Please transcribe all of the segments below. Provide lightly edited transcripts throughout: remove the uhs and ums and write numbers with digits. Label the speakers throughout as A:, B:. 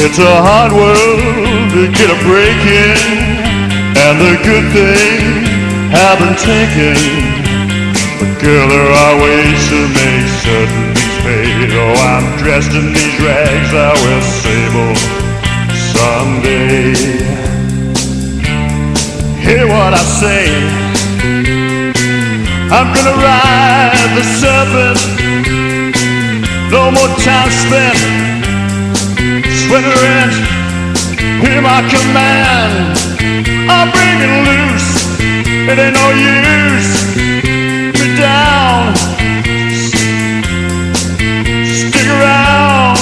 A: It's a hard world to get a break in, and the good things have been taken. But girl, there are ways to make certain things fade. Oh, I'm dressed in these rags, I will sable someday. Hear what I say, I'm gonna ride the serpent. No more time spent sweating rent. Hear my command, I'm breaking loose. It ain't no use me down. Stick around,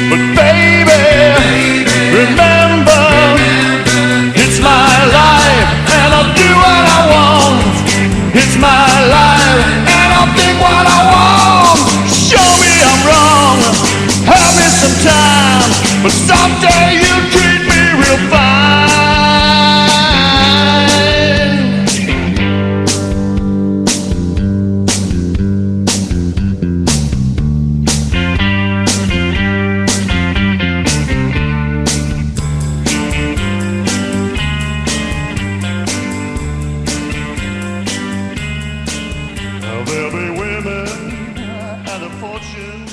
A: but baby, remember, it's my life and I'll do what I want. It's my life and I'll think what I want. Show me I'm wrong, have me some time, but someday you'll treat me real fine. Now there'll be women and a fortune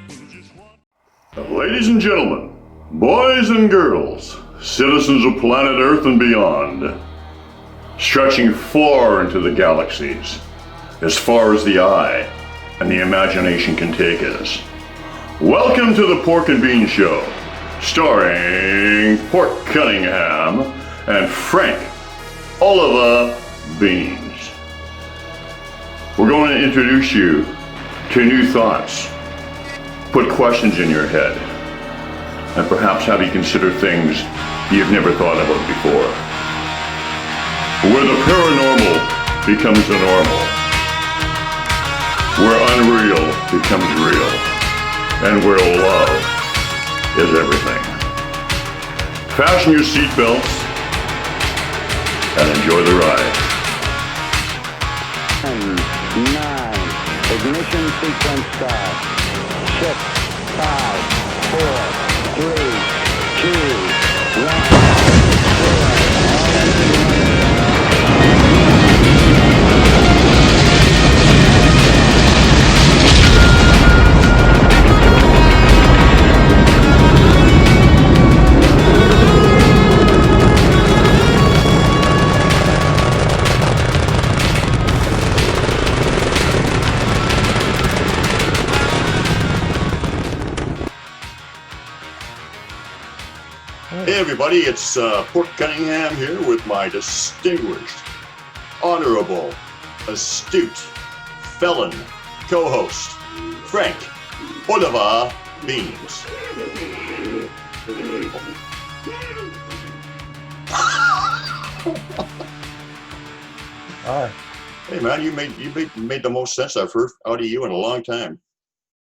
A: who just want. Ladies and gentlemen, boys and girls, citizens of planet Earth and beyond, stretching far into the galaxies, as far as the eye and the imagination can take us. Welcome to the Pork and Bean Show, starring Pork Cunningham and Frank Oliver Beans. We're going to introduce you to new thoughts, put questions in your head, and perhaps have you consider things you've never thought about before. Where the paranormal becomes the normal, where unreal becomes real, and where love is everything. Fasten your seatbelts and enjoy the ride.
B: 10, 9, ignition sequence start. 6, 5, 4, 3, 2, 1.
A: Hey everybody, it's Pork Cunningham here with my distinguished, honorable, astute, felon co-host, Frank Oliver Beans.
C: Hi.
A: Hey man, you made the most sense I've heard out of you in a long time.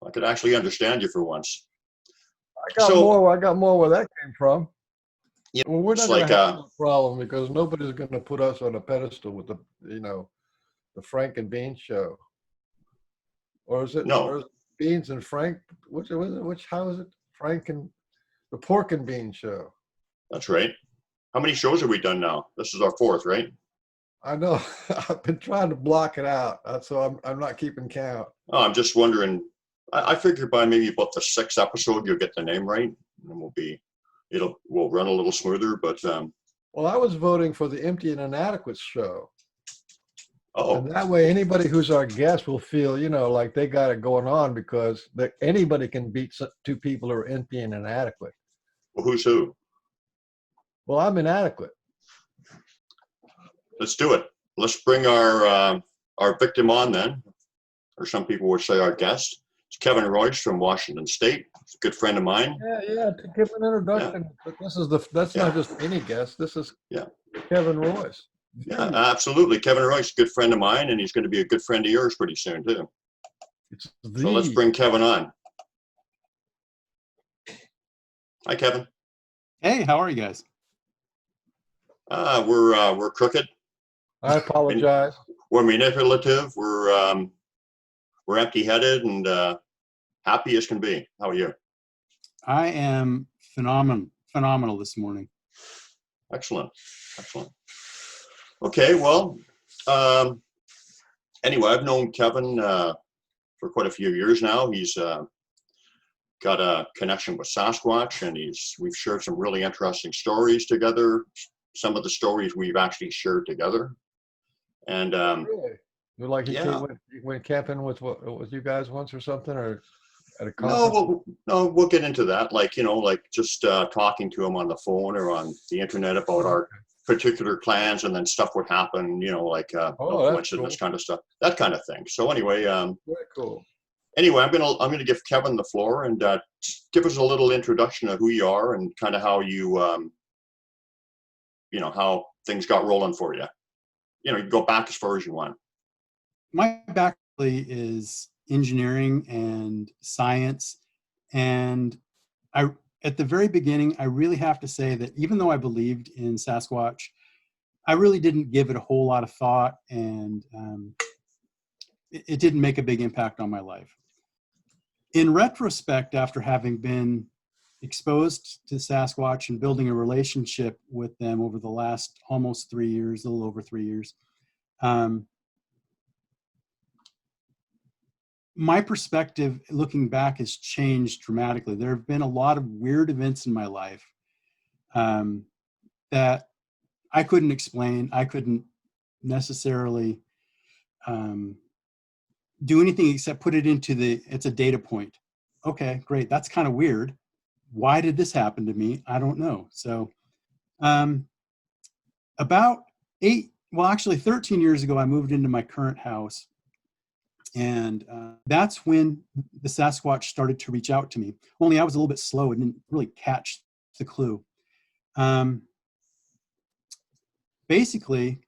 A: I could actually understand you for once.
C: I got more where that came from.
A: Yeah,
C: Well, we're
A: it's
C: not going
A: like
C: to have a problem because nobody's going to put us on a pedestal with the Frank and Beans show. Or is it?
A: No.
C: Or is it Beans and Frank? How is it? Frank and the Pork and Beans show.
A: That's right. How many shows have we done now? This is our fourth, right?
C: I know. I've been trying to block it out, so I'm not keeping count.
A: Oh, I'm just wondering. I figured by maybe about the 6th episode you'll get the name right, and we'll run a little smoother. But
C: Well, I was voting for the Empty and Inadequate show.
A: oh,
C: And that way, anybody who's our guest will feel, like they got it going on because anybody can beat two people who are empty and inadequate.
A: well, who's who?
C: Well, I'm inadequate.
A: Let's do it. Let's bring our victim on then, or some people would say our guest. It's Kevin Royce from Washington State. He's a good friend of mine.
C: Yeah. To give an introduction, but that's not just any guest. This is Kevin Royce.
A: Yeah, absolutely. Kevin Royce, good friend of mine, and he's going to be a good friend of yours pretty soon too. So let's bring Kevin on.
D: Hi, Kevin.
E: Hey, how are you guys?
D: We're crooked.
C: I apologize.
D: We're manipulative. We're empty-headed and happy as can be. How are you?
E: I am phenomenal this morning.
D: Excellent. Okay, well, anyway, I've known Kevin for quite a few years now. He's got a connection with Sasquatch, and we've shared some really interesting stories together. Some of the stories we've actually shared together. And
C: Really? Like
D: yeah.
C: he went camping with you guys once or something, or at a conference?
D: No, we'll get into that. Like just talking to him on the phone or on the internet about our particular plans, and then stuff would happen. No coincidence, cool. Kind of stuff, that kind of thing. So anyway,
C: very cool.
D: Anyway, I'm gonna give Kevin the floor and give us a little introduction of who you are and kind of how you how things got rolling for you. You can go back as far as you want.
E: My background is engineering and science, and at the very beginning, I really have to say that even though I believed in Sasquatch, I really didn't give it a whole lot of thought, and it didn't make a big impact on my life. In retrospect, after having been exposed to Sasquatch and building a relationship with them over the last almost 3 years, a little over 3 years, my perspective looking back has changed dramatically. There have been a lot of weird events in my life that I couldn't explain. I couldn't necessarily do anything except put it into it's a data point. Okay, great. That's kind of weird. Why did this happen to me? I don't know. So about 13 years ago, I moved into my current house. And that's when the Sasquatch started to reach out to me. Only I was a little bit slow and didn't really catch the clue. Basically,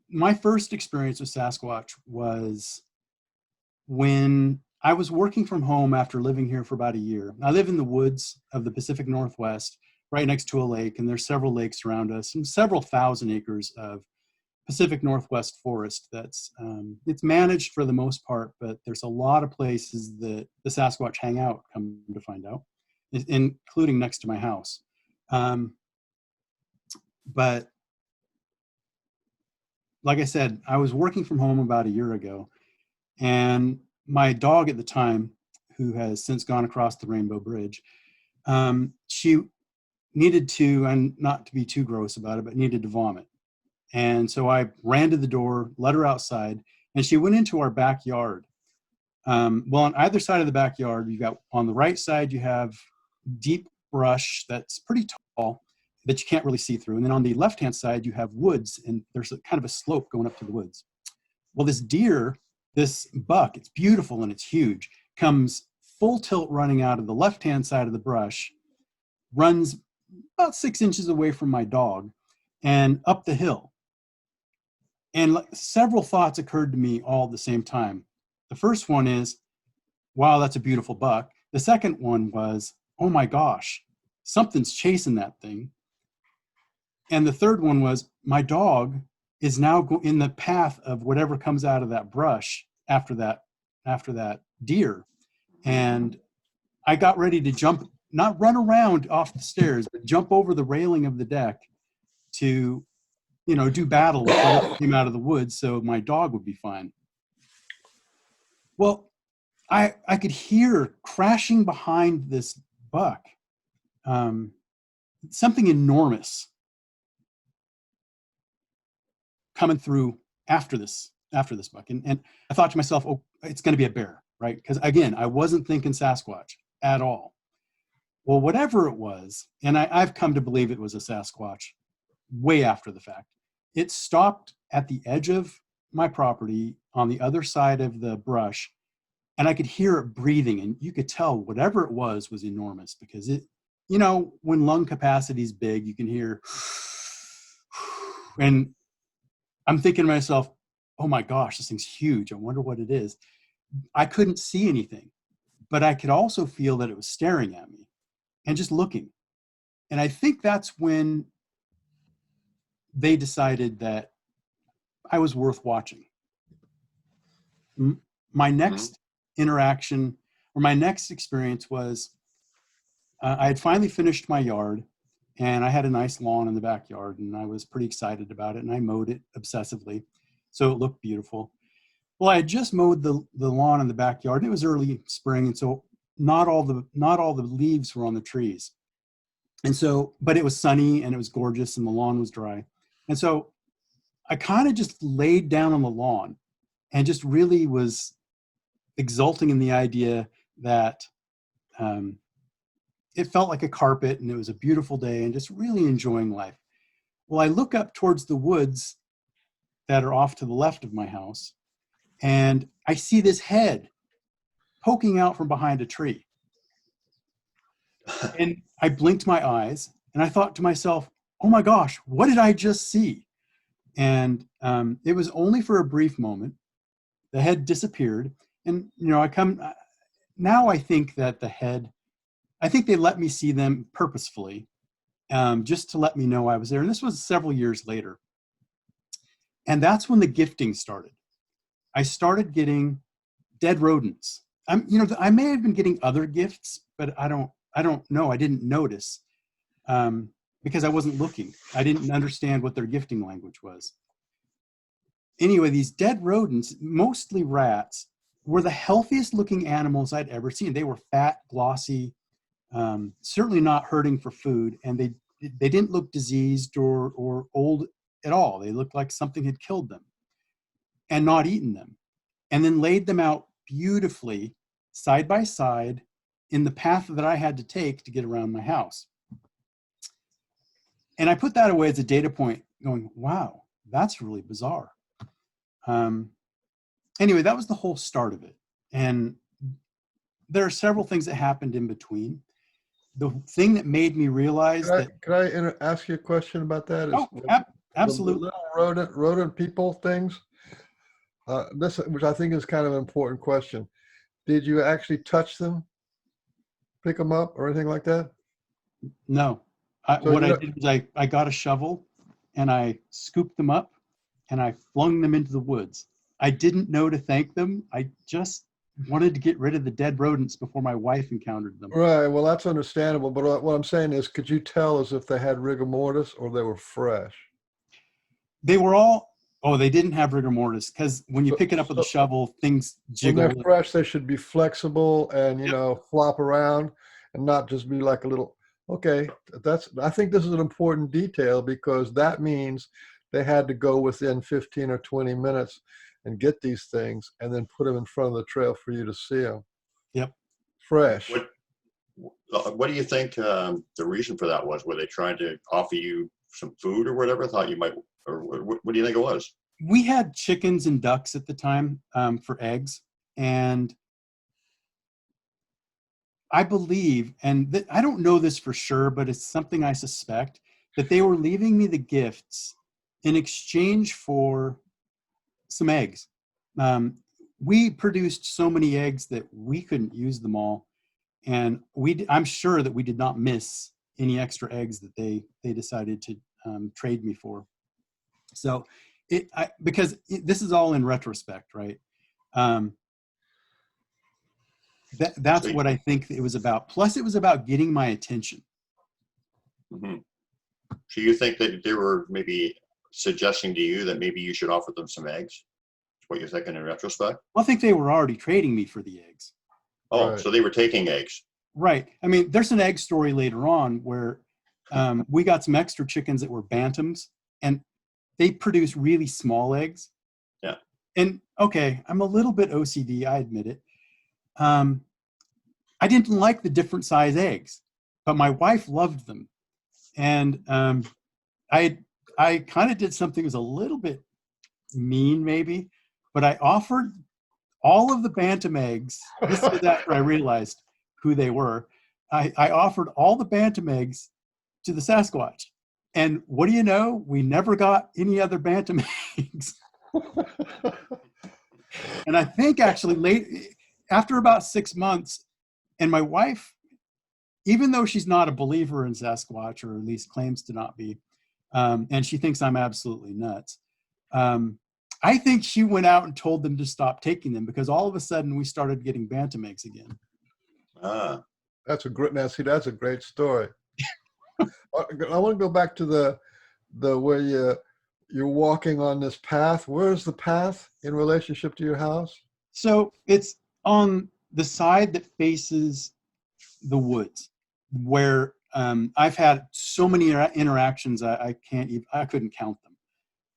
E: my first experience with Sasquatch was when I was working from home after living here for about a year. I live in the woods of the Pacific Northwest, right next to a lake, and there's several lakes around us and several thousand acres of Pacific Northwest forest that's it's managed for the most part, but there's a lot of places that the Sasquatch hang out, come to find out, including next to my house. But like I said, I was working from home about a year ago, and my dog at the time, who has since gone across the Rainbow Bridge, she needed to, and not to be too gross about it, but needed to vomit. And so I ran to the door, let her outside, and she went into our backyard. Well, on either side of the backyard, on the right side, you have deep brush that's pretty tall that you can't really see through. And then on the left-hand side, you have woods, and there's kind of a slope going up to the woods. Well, this deer, this buck, it's beautiful and it's huge, comes full tilt running out of the left-hand side of the brush, runs about 6 inches away from my dog and up the hill. And several thoughts occurred to me all at the same time. The first one is, wow, that's a beautiful buck. The second one was, oh my gosh, something's chasing that thing. And the third one was, my dog is now in the path of whatever comes out of that brush after that deer. And I got ready to jump, not run around off the stairs, but jump over the railing of the deck to, do battle with whatever came out of the woods so my dog would be fine. Well, I could hear crashing behind this buck, something enormous coming through after this buck. And I thought to myself, oh, it's going to be a bear, right? Because again, I wasn't thinking Sasquatch at all. Well, whatever it was, and I've come to believe it was a Sasquatch way after the fact, it stopped at the edge of my property on the other side of the brush, and I could hear it breathing, and you could tell whatever it was enormous, because it, when lung capacity is big, you can hear, and I'm thinking to myself, oh my gosh, this thing's huge. I wonder what it is. I couldn't see anything, but I could also feel that it was staring at me. and just looking. And I think that's when they decided that I was worth watching. My next interaction or my next experience was I had finally finished my yard, and I had a nice lawn in the backyard, and I was pretty excited about it, and I mowed it obsessively, so it looked beautiful. Well, I had just mowed the lawn in the backyard, and it was early spring, and so not all the leaves were on the trees. And so, but it was sunny and it was gorgeous and the lawn was dry. And so I kind of just laid down on the lawn and just really was exulting in the idea that it felt like a carpet and it was a beautiful day and just really enjoying life. Well, I look up towards the woods that are off to the left of my house, and I see this head poking out from behind a tree. And I blinked my eyes and I thought to myself, oh my gosh, what did I just see? And it was only for a brief moment. The head disappeared. And, now I think that I think they let me see them purposefully, just to let me know I was there. And this was several years later. And that's when the gifting started. I started getting dead rodents. I may have been getting other gifts, but I don't know. I didn't notice because I wasn't looking. I didn't understand what their gifting language was. Anyway, these dead rodents, mostly rats, were the healthiest looking animals I'd ever seen. They were fat, glossy, certainly not hurting for food, and they didn't look diseased or old at all. They looked like something had killed them and not eaten them, and then laid them out beautifully side by side in the path that I had to take to get around my house. And I put that away as a data point going, wow, that's really bizarre. Anyway, that was the whole start of it. And there are several things that happened in between. The thing that made me realize
C: Can I ask you a question about that?
E: Oh, absolutely.
C: The little rodent people things. This, which I think is kind of an important question. Did you actually touch them, pick them up, or anything like that?
E: No. What I did was I got a shovel and I scooped them up and I flung them into the woods. I didn't know to thank them. I just wanted to get rid of the dead rodents before my wife encountered them.
C: Right. Well, that's understandable. But what I'm saying is, could you tell as if they had rigor mortis or they were fresh?
E: They were all, they didn't have rigor mortis, because when you pick it up with a shovel, things jiggle.
C: When they're fresh, they should be flexible and, flop around and not just be like a little, okay, I think this is an important detail, because that means they had to go within 15 or 20 minutes and get these things and then put them in front of the trail for you to see them.
E: Yep.
C: Fresh.
D: What do you think the reason for that was? Were they trying to offer you some food or whatever? Thought you might, or what do you think it was?
E: We had chickens and ducks at the time for eggs. And I believe, and I don't know this for sure, but it's something I suspect, that they were leaving me the gifts in exchange for some eggs. We produced so many eggs that we couldn't use them all. And I'm sure that we did not miss any extra eggs that they decided to trade me for. So because this is all in retrospect, right? That's what I think it was about. Plus, it was about getting my attention.
D: Mm-hmm. So you think that they were maybe suggesting to you that maybe you should offer them some eggs? That's what you're thinking in retrospect?
E: Well, I think they were already trading me for the eggs.
D: Oh,
C: Right.
D: So they were taking eggs.
E: Right. I mean, there's an egg story later on where we got some extra chickens that were bantams, and they produce really small eggs.
D: Yeah.
E: And okay, I'm a little bit OCD, I admit it. I didn't like the different size eggs, but my wife loved them. And I kind of did something that was a little bit mean maybe, but I offered all of the bantam eggs. This was after I realized who they were. I offered all the bantam eggs to the Sasquatch. And what do you know? We never got any other bantam eggs. And I think actually after about 6 months, and my wife, even though she's not a believer in Sasquatch, or at least claims to not be, and she thinks I'm absolutely nuts, I think she went out and told them to stop taking them, because all of a sudden we started getting bantam eggs again.
D: Ah,
C: That's a great, Nancy, that's a great story. I want to go back to the where you're walking on this path. Where's the path in relationship to your house?
E: So it's on the side that faces the woods, where I've had so many interactions I couldn't count them.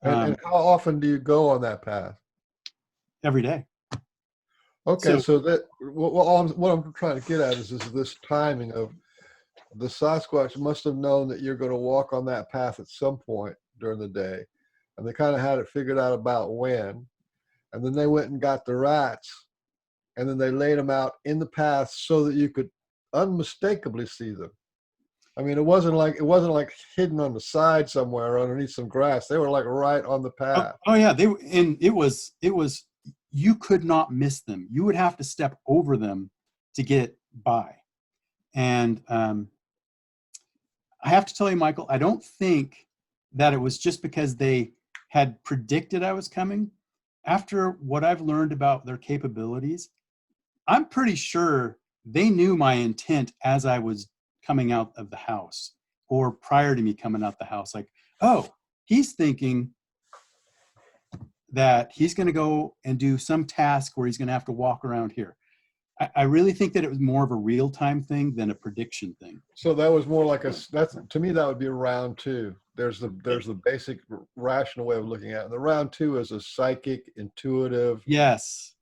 C: And how often do you go on that path?
E: Every day.
C: Okay, so that what I'm trying to get at is this timing of the Sasquatch must have known that you're going to walk on that path at some point during the day, and they kind of had it figured out about when, and then they went and got the rats, and then they laid them out in the path so that you could unmistakably see them. I mean, it wasn't like hidden on the side somewhere or underneath some grass. They were like right on the path.
E: Oh yeah, it was you could not miss them. You would have to step over them to get by. And I have to tell you, Michael, I don't think that it was just because they had predicted I was coming. After what I've learned about their capabilities, I'm pretty sure they knew my intent as I was coming out of the house, or prior to me coming out the house. Like, oh, he's thinking that he's going to go and do some task where he's going to have to walk around here. I really think that it was more of a real-time thing than a prediction thing.
C: So that was more like to me, that would be a round two. There's the basic rational way of looking at it. The round two is a psychic, intuitive.
E: Yes.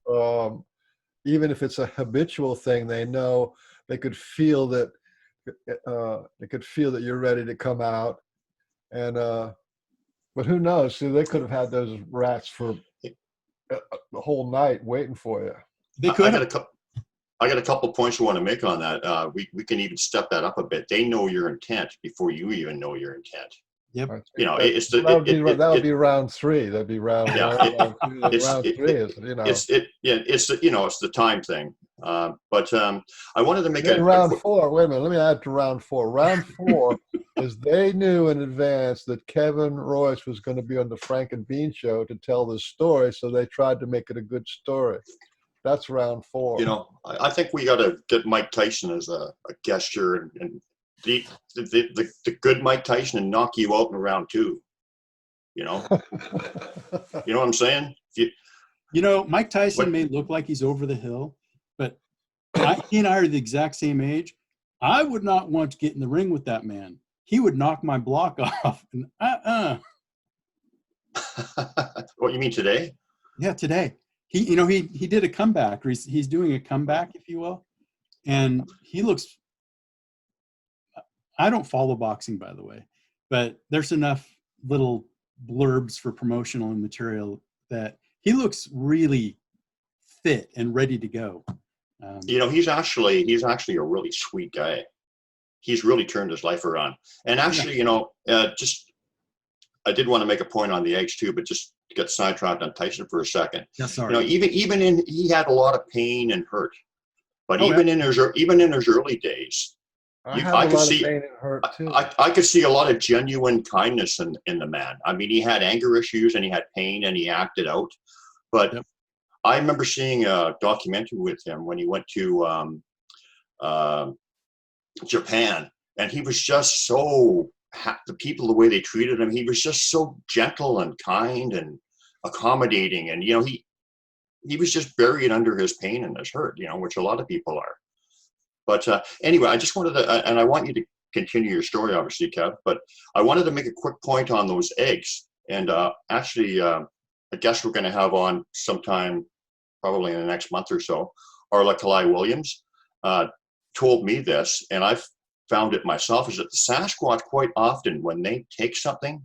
C: Even if it's a habitual thing, they know they could feel that you're ready to come out. And but who knows? See, they could have had those rats for the whole night waiting for you.
E: They could.
D: I got a couple points I want to make on that. We can even step that up a bit. They know your intent before you even know your intent.
E: Yep.
D: You know,
C: that would be round three. That'd be round one. Round three is, you know.
D: It's the time thing. But I wanted to make
C: round four. Wait a minute. Let me add to round four. Round four is they knew in advance that Kevin Royce was going to be on the Frank and Bean show to tell this story, so they tried to make it a good story. That's round four.
D: You know, I think we got to get Mike Tyson as a guest here, and the good Mike Tyson, and knock you out in round two. You know, you know what I'm saying?
E: You know, Mike Tyson may look like he's over the hill, but he and I are the exact same age. I would not want to get in the ring with that man. He would knock my block off. And
D: What, you mean today?
E: Yeah, today. He did a comeback, or he's doing a comeback, if you will. And he looks, I don't follow boxing, by the way, but there's enough little blurbs for promotional material that he looks really fit and ready to go.
D: You know, he's actually a really sweet guy. He's really turned his life around. And actually, you know, I did want to make a point on the eggs too, but just to get sidetracked on Tyson for a second.
E: Yeah, sorry.
D: You know, he had a lot of pain and hurt, but even in his early days, I could see a lot of genuine kindness in the man. I mean, he had anger issues and he had pain and he acted out. But yep. I remember seeing a documentary with him when he went to Japan, and he was just so, the people, the way they treated him, he was just so gentle and kind and accommodating. And, you know, he was just buried under his pain and his hurt, you know, which a lot of people are. But anyway, I just wanted to, and I want you to continue your story, obviously, Kev, but I wanted to make a quick point on those eggs. And actually, I guess we're going to have on sometime, probably in the next month or so, Arla Kalai Williams told me this, and I've found it myself, is that the Sasquatch quite often, when they take something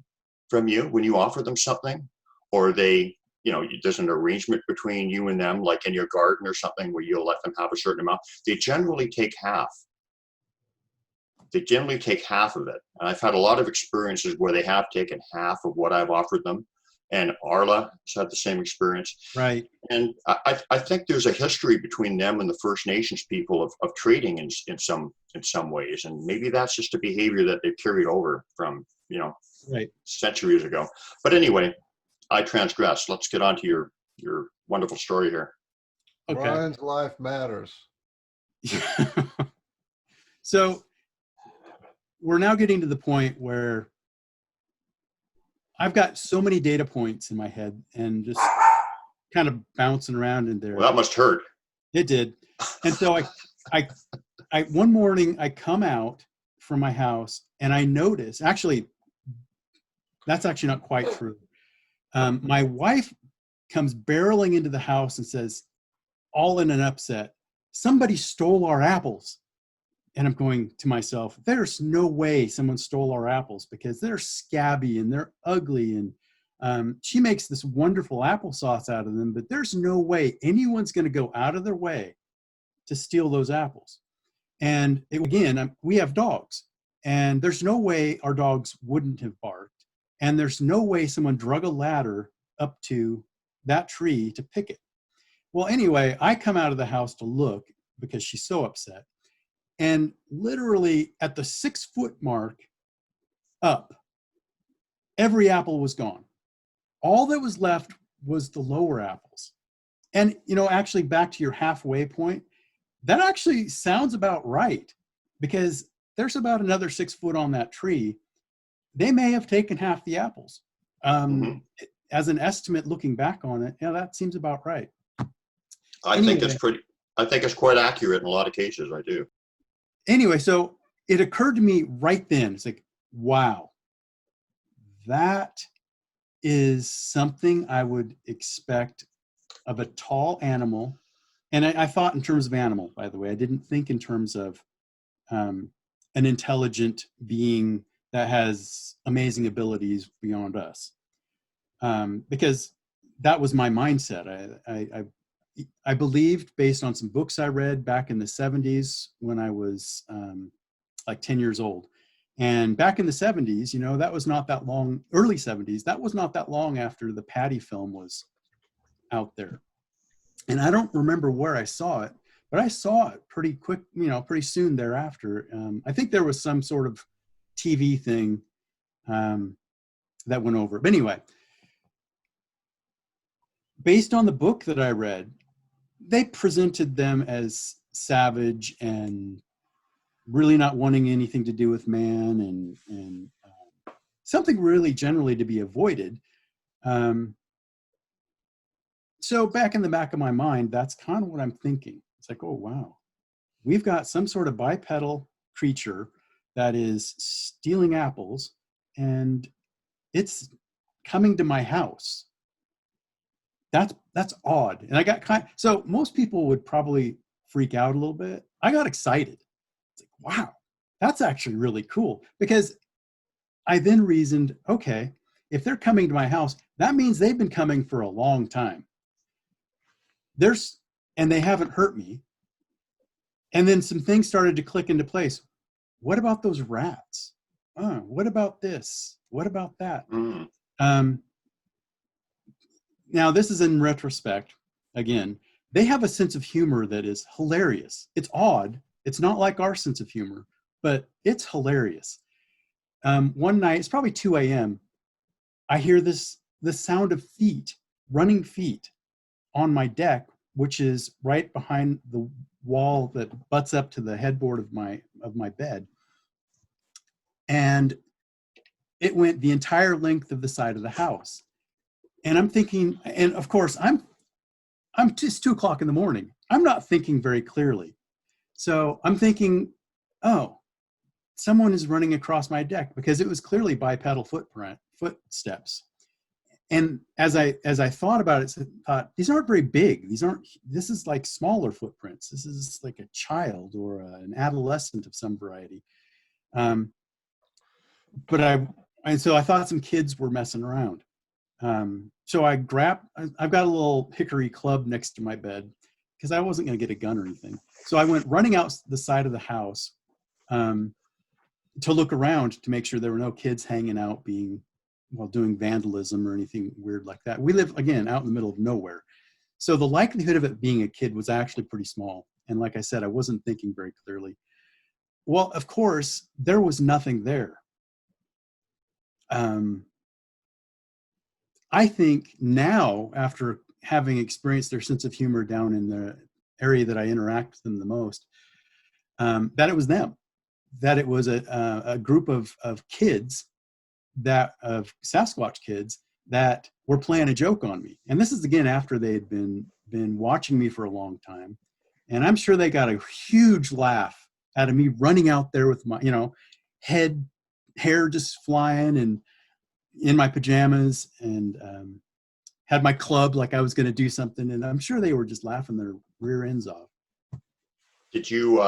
D: from you, when you offer them something, or they, you know, there's an arrangement between you and them, like in your garden or something, where you'll let them have a certain amount, they generally take half. They generally take half of it. And I've had a lot of experiences where they have taken half of what I've offered them. And Arla has had the same experience.
E: Right.
D: And I think there's a history between them and the First Nations people of trading in some in some ways. And maybe that's just a behavior that they've carried over from,
E: Right.
D: centuries ago. But anyway, I transgressed. Let's get on to your wonderful story here.
E: Okay.
C: Brian's life matters.
E: So we're now getting to the point where I've got so many data points in my head and just kind of bouncing around in there.
D: Well, that must hurt.
E: It did. And so I one morning I come out from my house and I notice, actually, that's actually not quite true. My wife comes barreling into the house and says, all in an upset, somebody stole our apples. And I'm going to myself, there's no way someone stole our apples because they're scabby and they're ugly. And she makes this wonderful applesauce out of them, but there's no way anyone's going to go out of their way to steal those apples. And again, we have dogs, and there's no way our dogs wouldn't have barked. And there's no way someone drug a ladder up to that tree to pick it. Well, anyway, I come out of the house to look because she's so upset. And literally at the 6-foot mark up, every apple was gone. All that was left was the lower apples. And, actually back to your halfway point, that actually sounds about right, because there's about another 6 foot on that tree. They may have taken half the apples. As an estimate, looking back on it, that seems about right.
D: I think it's quite accurate in a lot of cases. I do.
E: Anyway, so it occurred to me right then, it's like, wow, that is something I would expect of a tall animal. And I thought in terms of animal, by the way. I didn't think in terms of an intelligent being that has amazing abilities beyond us. Because that was my mindset. I believed, based on some books I read back in the 70s when I was like 10 years old. And back in the 70s, that was not that long, early 70s, that was not that long after the Patty film was out there. And I don't remember where I saw it, but I saw it pretty quick, pretty soon thereafter. I think there was some sort of TV thing that went over. But anyway, based on the book that I read, they presented them as savage and really not wanting anything to do with man, and something really generally to be avoided. So back in the back of my mind, that's kind of what I'm thinking. It's like, oh, wow, we've got some sort of bipedal creature that is stealing apples, and it's coming to my house. That's odd. And I got so most people would probably freak out a little bit. I got excited. It's like, wow, that's actually really cool. Because I then reasoned, okay, if they're coming to my house, that means they've been coming for a long time. And they haven't hurt me. And then some things started to click into place. What about those rats? What about this? What about that? Now, this is in retrospect. Again, they have a sense of humor that is hilarious. It's odd. It's not like our sense of humor, but it's hilarious. One night, it's probably 2 a.m., I hear the sound of feet, running feet on my deck, which is right behind the wall that butts up to the headboard of my bed. And it went the entire length of the side of the house. And I'm thinking, and of course, I'm just 2 o'clock in the morning. I'm not thinking very clearly. So I'm thinking, oh, someone is running across my deck, because it was clearly bipedal footsteps. And as I thought about it, I thought, these aren't very big. This is like smaller footprints. This is like a child or an adolescent of some variety. So I thought some kids were messing around. So I've got a little hickory club next to my bed, because I wasn't going to get a gun or anything. So I went running out the side of the house to look around to make sure there were no kids hanging out doing vandalism or anything weird like that. We live, again, out in the middle of nowhere. So the likelihood of it being a kid was actually pretty small. And like I said, I wasn't thinking very clearly. Well, of course, there was nothing there. I think now, after having experienced their sense of humor down in the area that I interact with them the most, that it was them, that it was a group of kids, of Sasquatch kids, that were playing a joke on me. And this is again after they had been watching me for a long time, and I'm sure they got a huge laugh out of me running out there with my, hair just flying and in my pajamas, and had my club like I was going to do something, and I'm sure they were just laughing their rear ends off.
D: Did you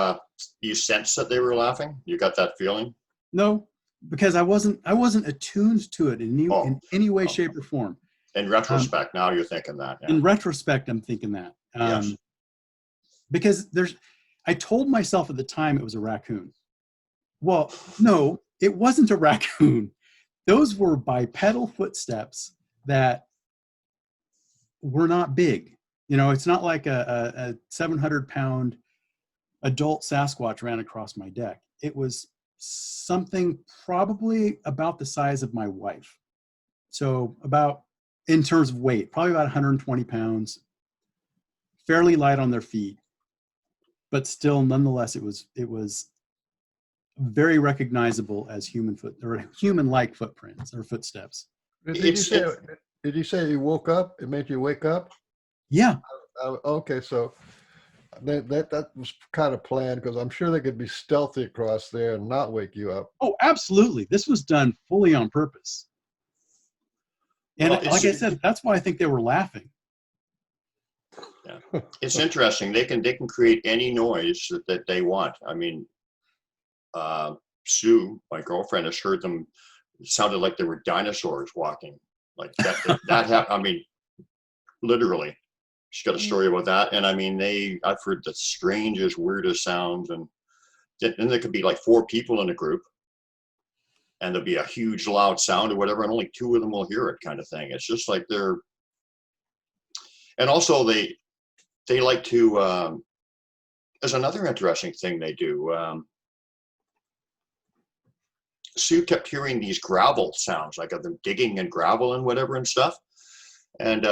D: sense that they were laughing? You got that feeling?
E: No, because I wasn't attuned to it in any way, shape, or form.
D: In retrospect, now you're thinking that. Yeah.
E: In retrospect, I'm thinking that.
D: Yes.
E: Because I told myself at the time it was a raccoon. Well, no, it wasn't a raccoon. Those were bipedal footsteps that were not big. It's not like a 700-pound adult Sasquatch ran across my deck. It was something probably about the size of my wife. So in terms of weight, probably about 120 pounds, fairly light on their feet, but still, nonetheless, it was very recognizable as human-like footprints or footsteps.
C: Did you say you woke up? It made you wake up?
E: Yeah.
C: Okay, so that was kind of planned, because I'm sure they could be stealthy across there and not wake you up.
E: Oh, absolutely. This was done fully on purpose. And like I said, that's why I think they were laughing.
D: Yeah. It's interesting. They can create any noise that they want. I mean, Sue, my girlfriend, has heard them. It sounded like there were dinosaurs walking. Like that happened. I mean, literally. She's got a story about that. And I mean, I've heard the strangest, weirdest sounds. And then there could be like 4 people in a group, and there'll be a huge loud sound or whatever, and only 2 of them will hear it, kind of thing. It's just like and also they like to, there's another interesting thing they do. Sue kept hearing these gravel sounds, like of them digging and gravel and whatever and stuff. And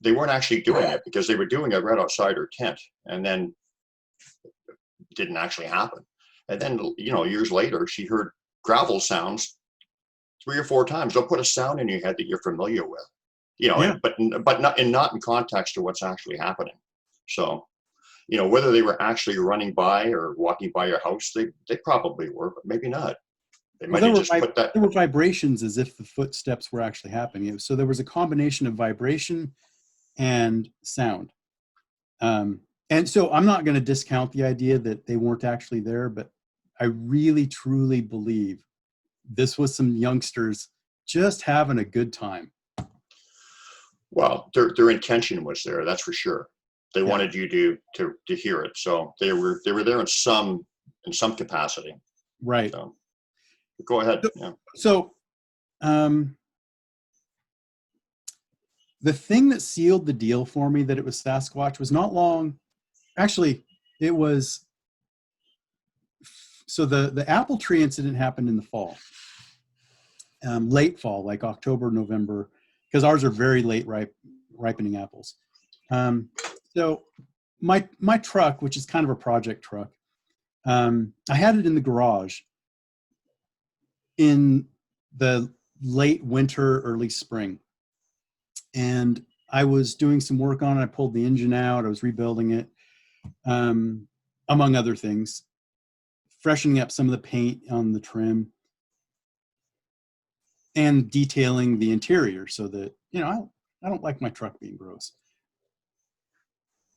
D: they weren't actually doing it, because they were doing it right outside her tent, and then it didn't actually happen. And then, years later, she heard gravel sounds 3 or 4 times. Don't put a sound in your head that you're familiar with,
E: Yeah.
D: but not in context to what's actually happening. So, whether they were actually running by or walking by your house, they probably were, but maybe not. They might have just put that.
E: There were vibrations as if the footsteps were actually happening. So there was a combination of vibration and sound. And so I'm not going to discount the idea that they weren't actually there, but I really, truly believe this was some youngsters just having a good time.
D: Well, their intention was there, that's for sure. They wanted you to hear it, so they were there in some capacity.
E: Right.
D: So, go ahead. Yeah.
E: So, the thing that sealed the deal for me that it was Sasquatch was not long. Actually, it was. So the apple tree incident happened in the fall, late fall, like October, November, because ours are very late ripening apples. So my truck, which is kind of a project truck, I had it in the garage in the late winter, early spring. And I was doing some work on it. I pulled the engine out. I was rebuilding it, among other things, freshening up some of the paint on the trim, and detailing the interior so that, I don't like my truck being gross.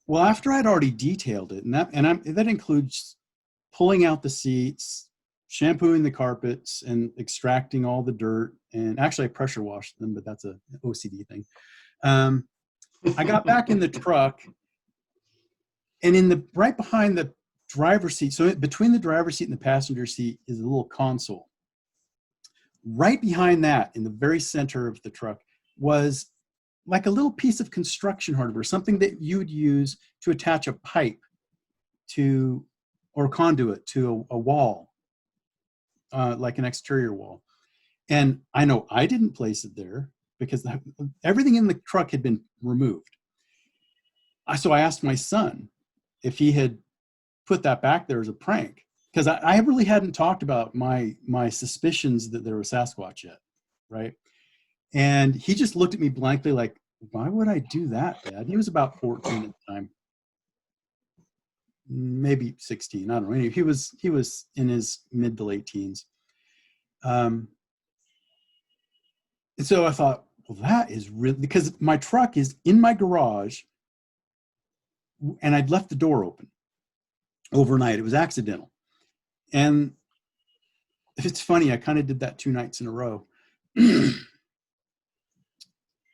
E: Well, after I'd already detailed it, and that includes pulling out the seats, shampooing the carpets, and extracting all the dirt. And actually, I pressure washed them, but that's an OCD thing. I got back in the truck, and right behind the driver's seat, so between the driver's seat and the passenger seat is a little console. Right behind that, in the very center of the truck, was like a little piece of construction hardware, something that you would use to attach a pipe to or conduit to a wall, like an exterior wall. And I know I didn't place it there because everything in the truck had been removed. So I asked my son if he had put that back there as a prank, because I really hadn't talked about my suspicions that there was Sasquatch yet, right? And he just looked at me blankly like, why would I do that, Dad? He was about 14 at the time. Maybe 16, I don't know. He was in his mid to late teens. And so I thought, well, that is really, because my truck is in my garage and I'd left the door open overnight. It was accidental. And it's funny, I kind of did that 2 nights in a row.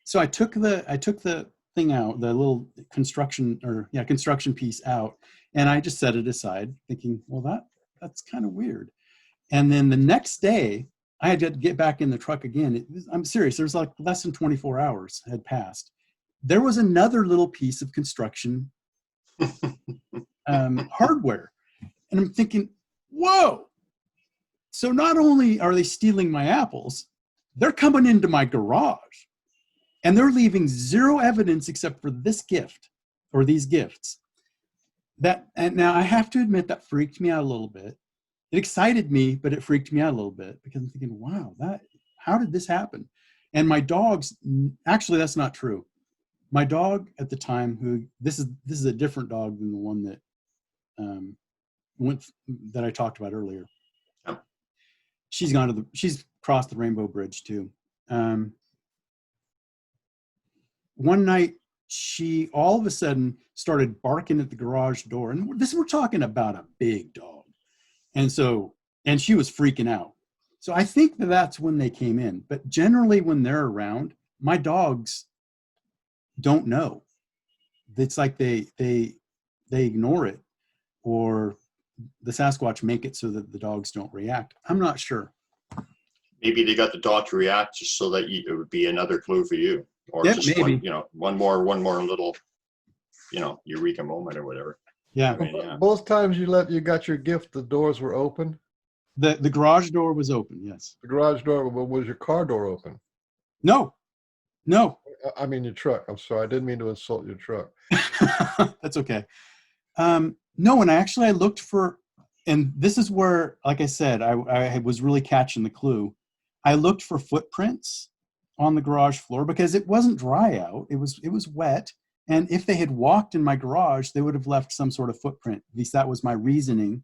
E: So I took the thing out, the little construction piece out, and I just set it aside thinking, well, that's kind of weird. And then the next day I had to get back in the truck again. I'm serious. There's like less than 24 hours had passed. There was another little piece of construction hardware. And I'm thinking, whoa. So not only are they stealing my apples, they're coming into my garage and they're leaving zero evidence except for this gift or these gifts. And now I have to admit that freaked me out a little bit. It excited me, but it freaked me out a little bit because I'm thinking, wow, how did this happen? And my dogs, actually, that's not true. My dog at the time, this is a different dog than the one that I talked about earlier.
D: Oh.
E: She's crossed the Rainbow Bridge too. One night, she all of a sudden started barking at the garage door, and we're talking about a big dog. And she was freaking out. So I think that's when they came in. But generally when they're around, my dogs don't know. It's like they ignore it, or the Sasquatch make it so that the dogs don't react. I'm not sure.
D: Maybe they got the dog to react just so that it would be another clue for you, or
E: Yeah,
D: just
E: maybe.
D: one more little, eureka moment or whatever.
E: Yeah.
D: I mean, yeah.
C: Both times you got your gift, the doors were open.
E: The garage door was open, yes.
C: The garage door, but was your car door open?
E: No.
C: I mean your truck. I'm sorry, I didn't mean to insult your truck.
E: That's okay. No, and I looked for, and this is where, like I said, I was really catching the clue. I looked for footprints on the garage floor because it wasn't dry out. It was wet. And if they had walked in my garage, they would have left some sort of footprint. At least that was my reasoning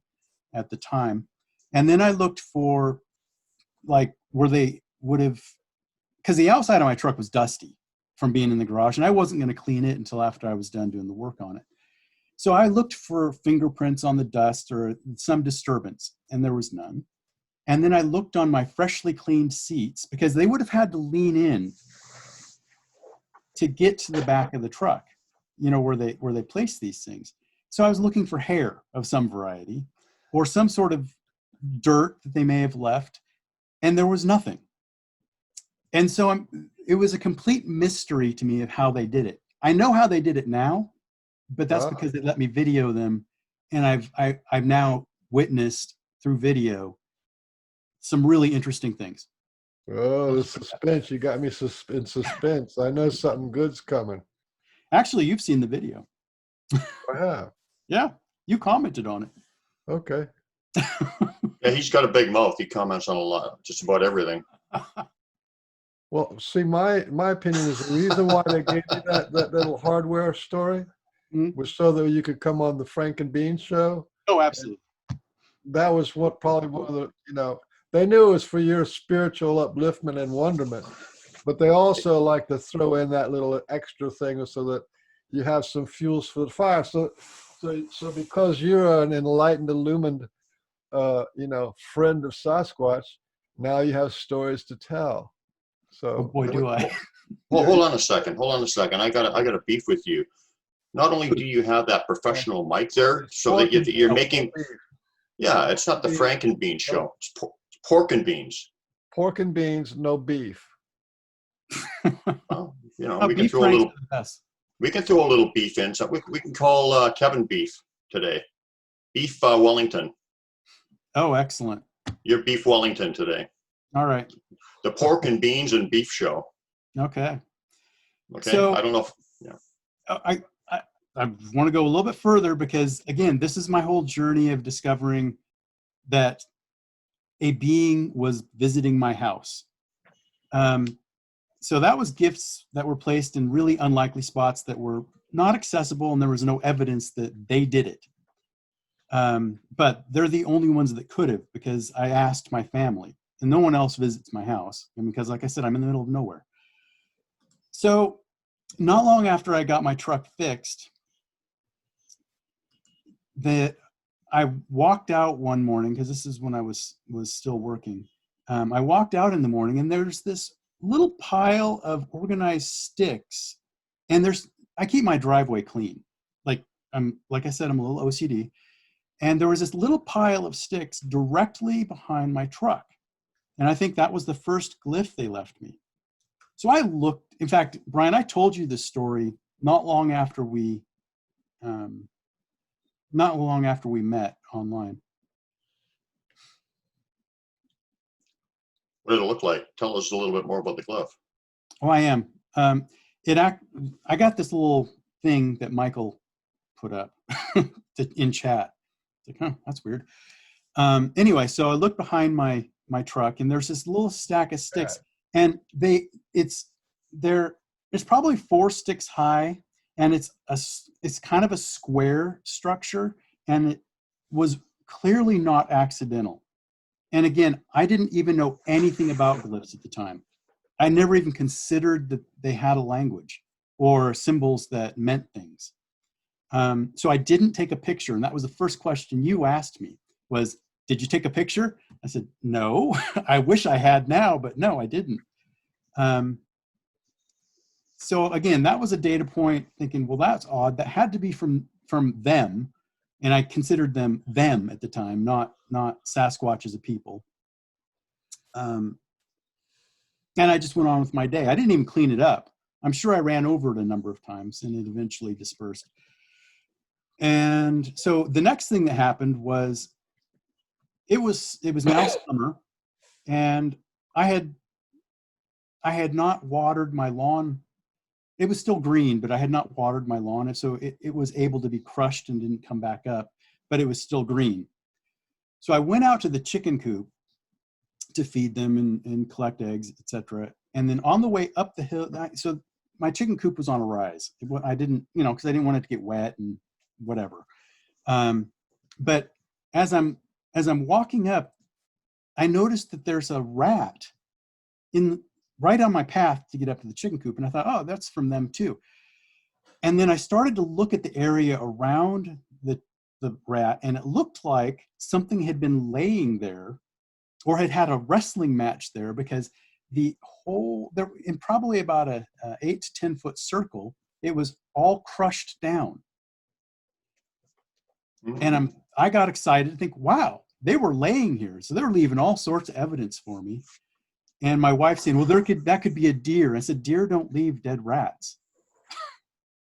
E: at the time. And then I looked for like where they would have, because the outside of my truck was dusty from being in the garage, and I wasn't going to clean it until after I was done doing the work on it. So I looked for fingerprints on the dust or some disturbance, and there was none. And then I looked on my freshly cleaned seats because they would have had to lean in to get to the back of the truck, where they place these things. So I was looking for hair of some variety or some sort of dirt that they may have left, and there was nothing. And so it was a complete mystery to me of how they did it. I know how they did it now, but that's because they let me video them, and I've now witnessed through video some really interesting things.
C: Oh, the suspense. You got me in suspense. I know something good's coming.
E: Actually, you've seen the video.
C: I have.
E: Yeah, you commented on it.
C: Okay.
D: Yeah, he's got a big mouth. He comments on a lot, just about everything.
C: Well, see, my opinion is the reason why they gave you that little hardware story was so that you could come on the Frank and Bean show.
E: Oh, absolutely.
C: That was probably one of the, they knew it was for your spiritual upliftment and wonderment, but they also like to throw in that little extra thing so that you have some fuels for the fire. So because you're an enlightened, illumined, friend of Sasquatch, now you have stories to tell. So,
E: oh boy, do I.
D: Well, hold on a second. I got a beef with you. Not only do you have that professional mic there, so that you're making, yeah, it's not the Frank and Bean show. It's pork and beans.
C: Pork and beans, no beef.
D: Well, we can throw a little beef in. So we can call Kevin Beef today. beef Wellington.
E: Oh, excellent.
D: You're beef Wellington today.
E: All right.
D: The pork and beans and beef show.
E: Okay.
D: Okay.
E: So
D: I don't know if, yeah.
E: I want to go a little bit further because, again, this is my whole journey of discovering that a being was visiting my house. So that was gifts that were placed in really unlikely spots that were not accessible, and there was no evidence that they did it. But they're the only ones that could have, because I asked my family, and no one else visits my house. And because, like I said, I'm in the middle of nowhere. So not long after I got my truck fixed, I walked out one morning, because this is when I was still working. I walked out in the morning, and there's this little pile of organized sticks, and I keep my driveway clean. Like I said, I'm a little OCD, and there was this little pile of sticks directly behind my truck, and I think that was the first glyph they left me. So I looked. In fact, Brian, I told you this story not long after we met online.
D: What did it look like? Tell us a little bit more about the glove.
E: Oh, I am. I got this little thing that Michael put up in chat. It's like, that's weird. Anyway, so I look behind my truck, and there's this little stack of sticks, and it's probably 4 sticks high, and it's kind of a square structure, and it was clearly not accidental. And again, I didn't even know anything about glyphs at the time. I never even considered that they had a language or symbols that meant things. So I didn't take a picture. And that was the first question you asked me was, did you take a picture? I said, no. I wish I had now, but no, I didn't. So again, that was a data point thinking, well, that's odd. That had to be from them. And I considered them at the time, not Sasquatch as a people. And I just went on with my day. I didn't even clean it up. I'm sure I ran over it a number of times, and it eventually dispersed. And so the next thing that happened was it was now summer, and I had not watered my lawn. It was still green, but I had not watered my lawn, and so it was able to be crushed and didn't come back up, but it was still green. So I went out to the chicken coop to feed them and collect eggs, etc. And then on the way up the hill, so my chicken coop was on a rise. I didn't, because I didn't want it to get wet and whatever. But as I'm walking up, I noticed that there's a rat right on my path to get up to the chicken coop. And I thought, oh, that's from them too. And then I started to look at the area around the rat, and it looked like something had been laying there or had a wrestling match there, because in probably about a 8 to 10 foot circle, it was all crushed down. Mm-hmm. And I got excited to think, wow, they were laying here. So they were leaving all sorts of evidence for me. And my wife saying, well, that could be a deer. I said, deer don't leave dead rats.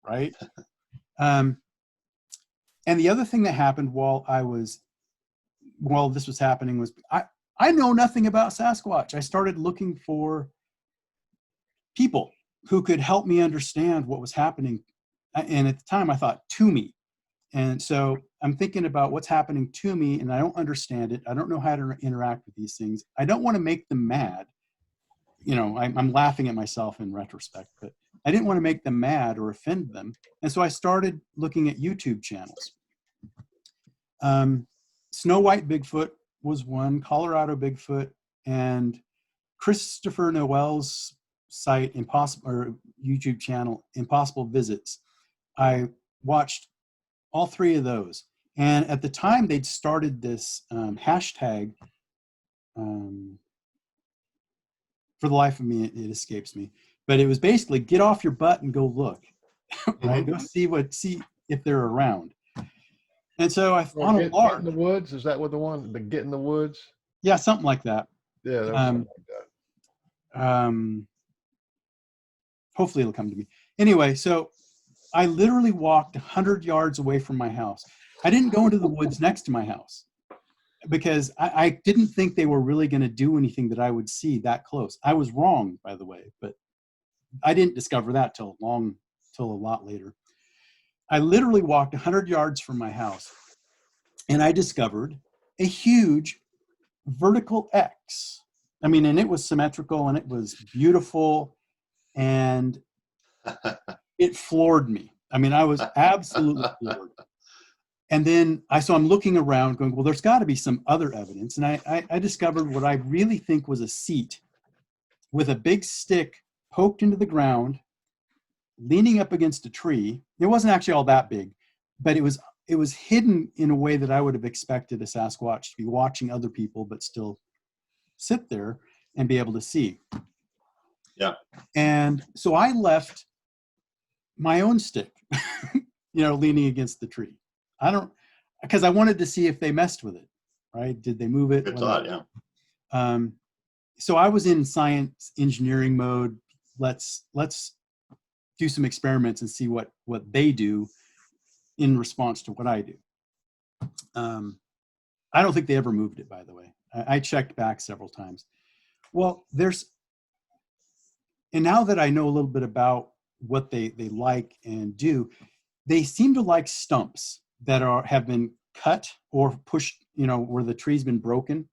E: Right? And the other thing that happened while this was happening was I know nothing about Sasquatch. I started looking for people who could help me understand what was happening. And at the time I thought, to me. And so I'm thinking about what's happening to me, and I don't understand it. I don't know how to interact with these things. I don't want to make them mad. I'm laughing at myself in retrospect, but I didn't want to make them mad or offend them. And so I started looking at YouTube channels. Snow White Bigfoot was one, Colorado Bigfoot, and Christopher Noel's site, YouTube channel, Impossible Visits. I watched all 3 of those. And at the time, they'd started this hashtag. For the life of me, it escapes me. But it was basically get off your butt and go look, right?
D: Mm-hmm.
E: Go see if they're around. And so I
C: found a large. Get in the woods. Is that what the Get in the Woods?
E: Yeah, something like that.
C: Yeah, that was something like that.
E: Hopefully it'll come to me. Anyway, so I literally walked 100 yards away from my house. I didn't go into the woods next to my house because I didn't think they were really going to do anything that I would see that close. I was wrong, by the way, but I didn't discover that till a lot later. I literally walked 100 yards from my house and I discovered a huge vertical X. I mean, and it was symmetrical and it was beautiful and it floored me. I mean, I was absolutely floored. And then I'm looking around going, well, there's got to be some other evidence. And I discovered what I really think was a seat with a big stick poked into the ground, leaning up against a tree. It wasn't actually all that big, but it was hidden in a way that I would have expected a Sasquatch to be watching other people, but still sit there and be able to see.
D: Yeah.
E: And so I left my own stick, leaning against the tree. Because I wanted to see if they messed with it, right? Did they move it?
D: Good thought, yeah.
E: So I was in science engineering mode. Let's do some experiments and see what they do in response to what I do. I don't think they ever moved it, by the way. I checked back several times. Well, and now that I know a little bit about what they like and do, they seem to like stumps that have been cut or pushed, where the tree's been broken.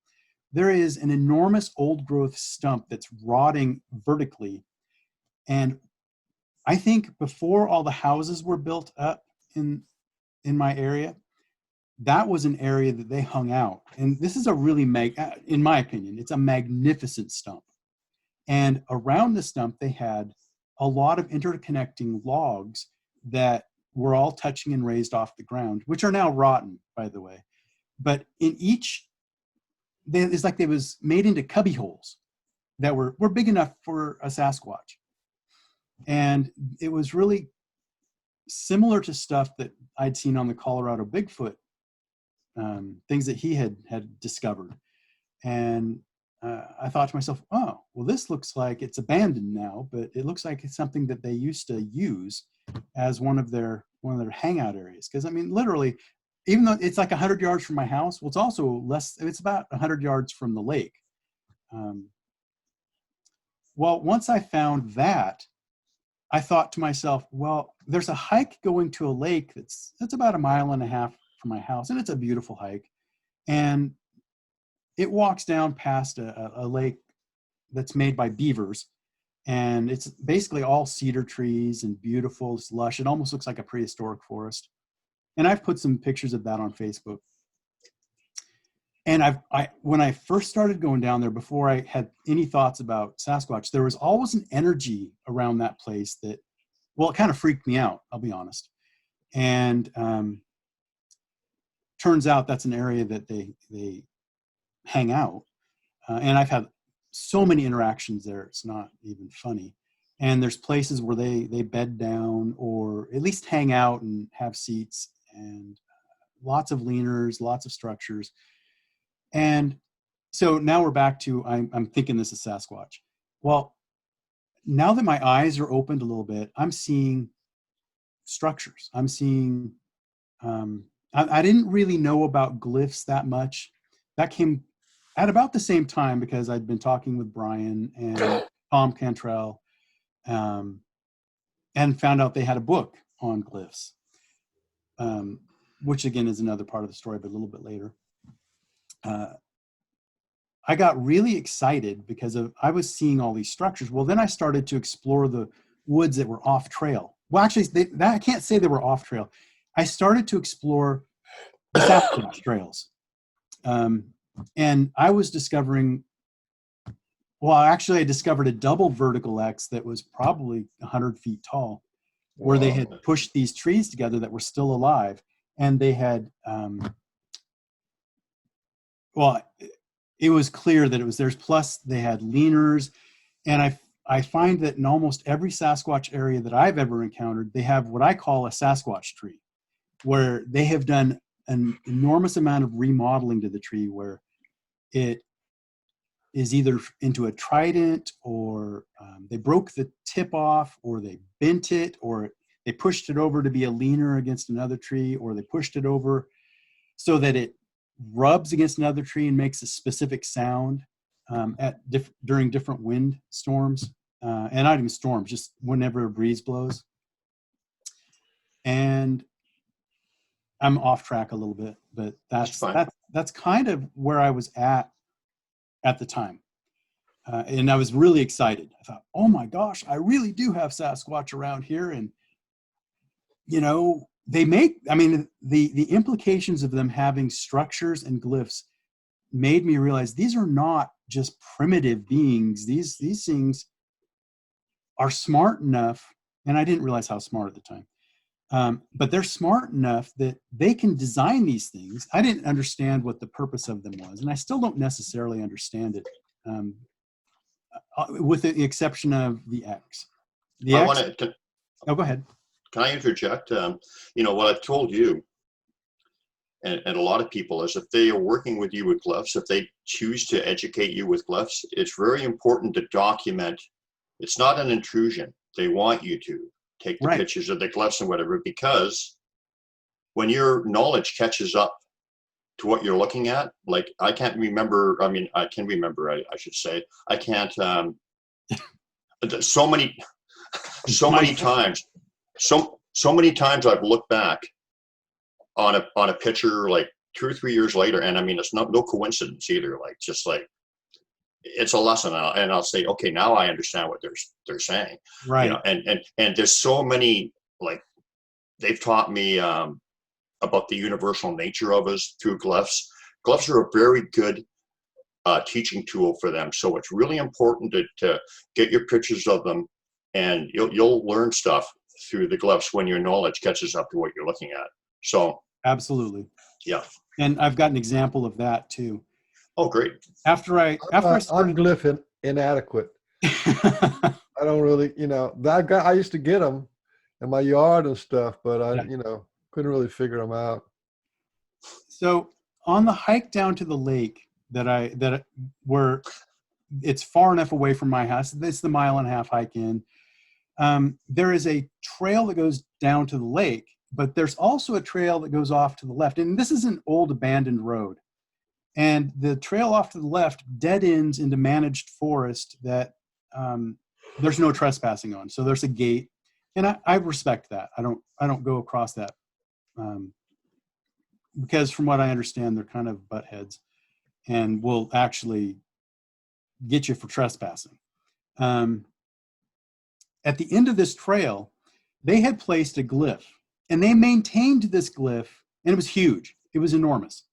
E: There is an enormous old growth stump that's rotting vertically. And I think before all the houses were built up in my area, that was an area that they hung out. And this is a really, in my opinion, it's a magnificent stump. And around the stump, they had a lot of interconnecting logs that were all touching and raised off the ground, which are now rotten, by the way. But in each, it's like they was made into cubby holes that were big enough for a Sasquatch. And it was really similar to stuff that I'd seen on the Colorado Bigfoot, things that he had discovered. And I thought to myself, oh, well, this looks like it's abandoned now, but it looks like it's something that they used to use as one of their hangout areas. Because I mean, literally, even though it's like 100 yards from my house, well, it's also it's about 100 yards from the lake. Well, once I found that, I thought to myself, well, there's a hike going to a lake that's about 1.5 miles from my house, and it's a beautiful hike. And it walks down past a lake that's made by beavers, and it's basically all cedar trees and beautiful, it's lush. It almost looks like a prehistoric forest. And I've put some pictures of that on Facebook. And when I first started going down there, before I had any thoughts about Sasquatch, there was always an energy around that place that, well, it kind of freaked me out, I'll be honest. And turns out that's an area that they hang out. And I've had so many interactions there, it's not even funny. And there's places where they bed down or at least hang out and have seats, and lots of leaners, lots of structures. And so now we're back to, I'm thinking this is Sasquatch. Well, now that my eyes are opened a little bit, I'm seeing structures. I'm seeing, I didn't really know about glyphs that much. That came at about the same time because I'd been talking with Brian and Tom Cantrell, and found out they had a book on glyphs, which again is another part of the story, but a little bit later. I got really excited because I was seeing all these structures. Well, then I started to explore the woods that were off trail. Well, actually, I can't say they were off trail. I started to explore the SASQUATCH trails. And I was discovering, well, actually, I discovered a double vertical X that was probably 100 feet tall, where they had pushed these trees together that were still alive. And they had, well, it was clear that it was theirs. Plus, they had leaners. And I find that in almost every Sasquatch area that I've ever encountered, they have what I call a Sasquatch tree, where they have done an enormous amount of remodeling to the tree, where it is either into a trident, or they broke the tip off, or they bent it, or they pushed it over to be a leaner against another tree, or they pushed it over so that it rubs against another tree and makes a specific sound during different wind storms, and not even storms, just whenever a breeze blows. And I'm off track a little bit, but that's kind of where I was at the time. And I was really excited. I thought, oh my gosh, I really do have Sasquatch around here. And, you know, the implications of them having structures and glyphs made me realize these are not just primitive beings. These things are smart enough, and I didn't realize how smart at the time, but they're smart enough that they can design these things. I didn't understand what the purpose of them was, and I still don't necessarily understand it. With the exception of the X. Oh, go ahead.
D: Can I interject? You know, what I've told you and a lot of people is if they are working with you with glyphs, if they choose to educate you with glyphs, it's very important to document. It's not an intrusion. They want you to take the pictures of the glyphs and whatever, because when your knowledge catches up to what you're looking at, like I can't remember, I mean, I can remember, I should say, I can't, so many times I've looked back on a picture like 2 or 3 years later, and I mean, it's no coincidence either, like, just like, it's a lesson, and I'll say, okay, now I understand what they're saying.
E: Right.
D: You know, and there's so many, like, they've taught me, about the universal nature of us through glyphs. Glyphs are a very good teaching tool for them. So it's really important to get your pictures of them, and you'll learn stuff through the glyphs when your knowledge catches up to what you're looking at. So
E: absolutely.
D: Yeah.
E: And I've got an example of that too.
D: Oh, great.
C: I'm glyph inadequate. I don't really, you know, I used to get them in my yard and stuff, but I, you know, couldn't really figure them out.
E: So on the hike down to the lake where it's far enough away from my house, it's the 1.5 mile hike in, there is a trail that goes down to the lake, but there's also a trail that goes off to the left. And this is an old abandoned road. And the trail off to the left dead ends into managed forest that there's no trespassing on. So there's a gate, and I respect that. I don't go across that because from what I understand, they're kind of butt heads and will actually get you for trespassing. At the end of this trail, they had placed a glyph, and they maintained this glyph, and it was huge. It was enormous.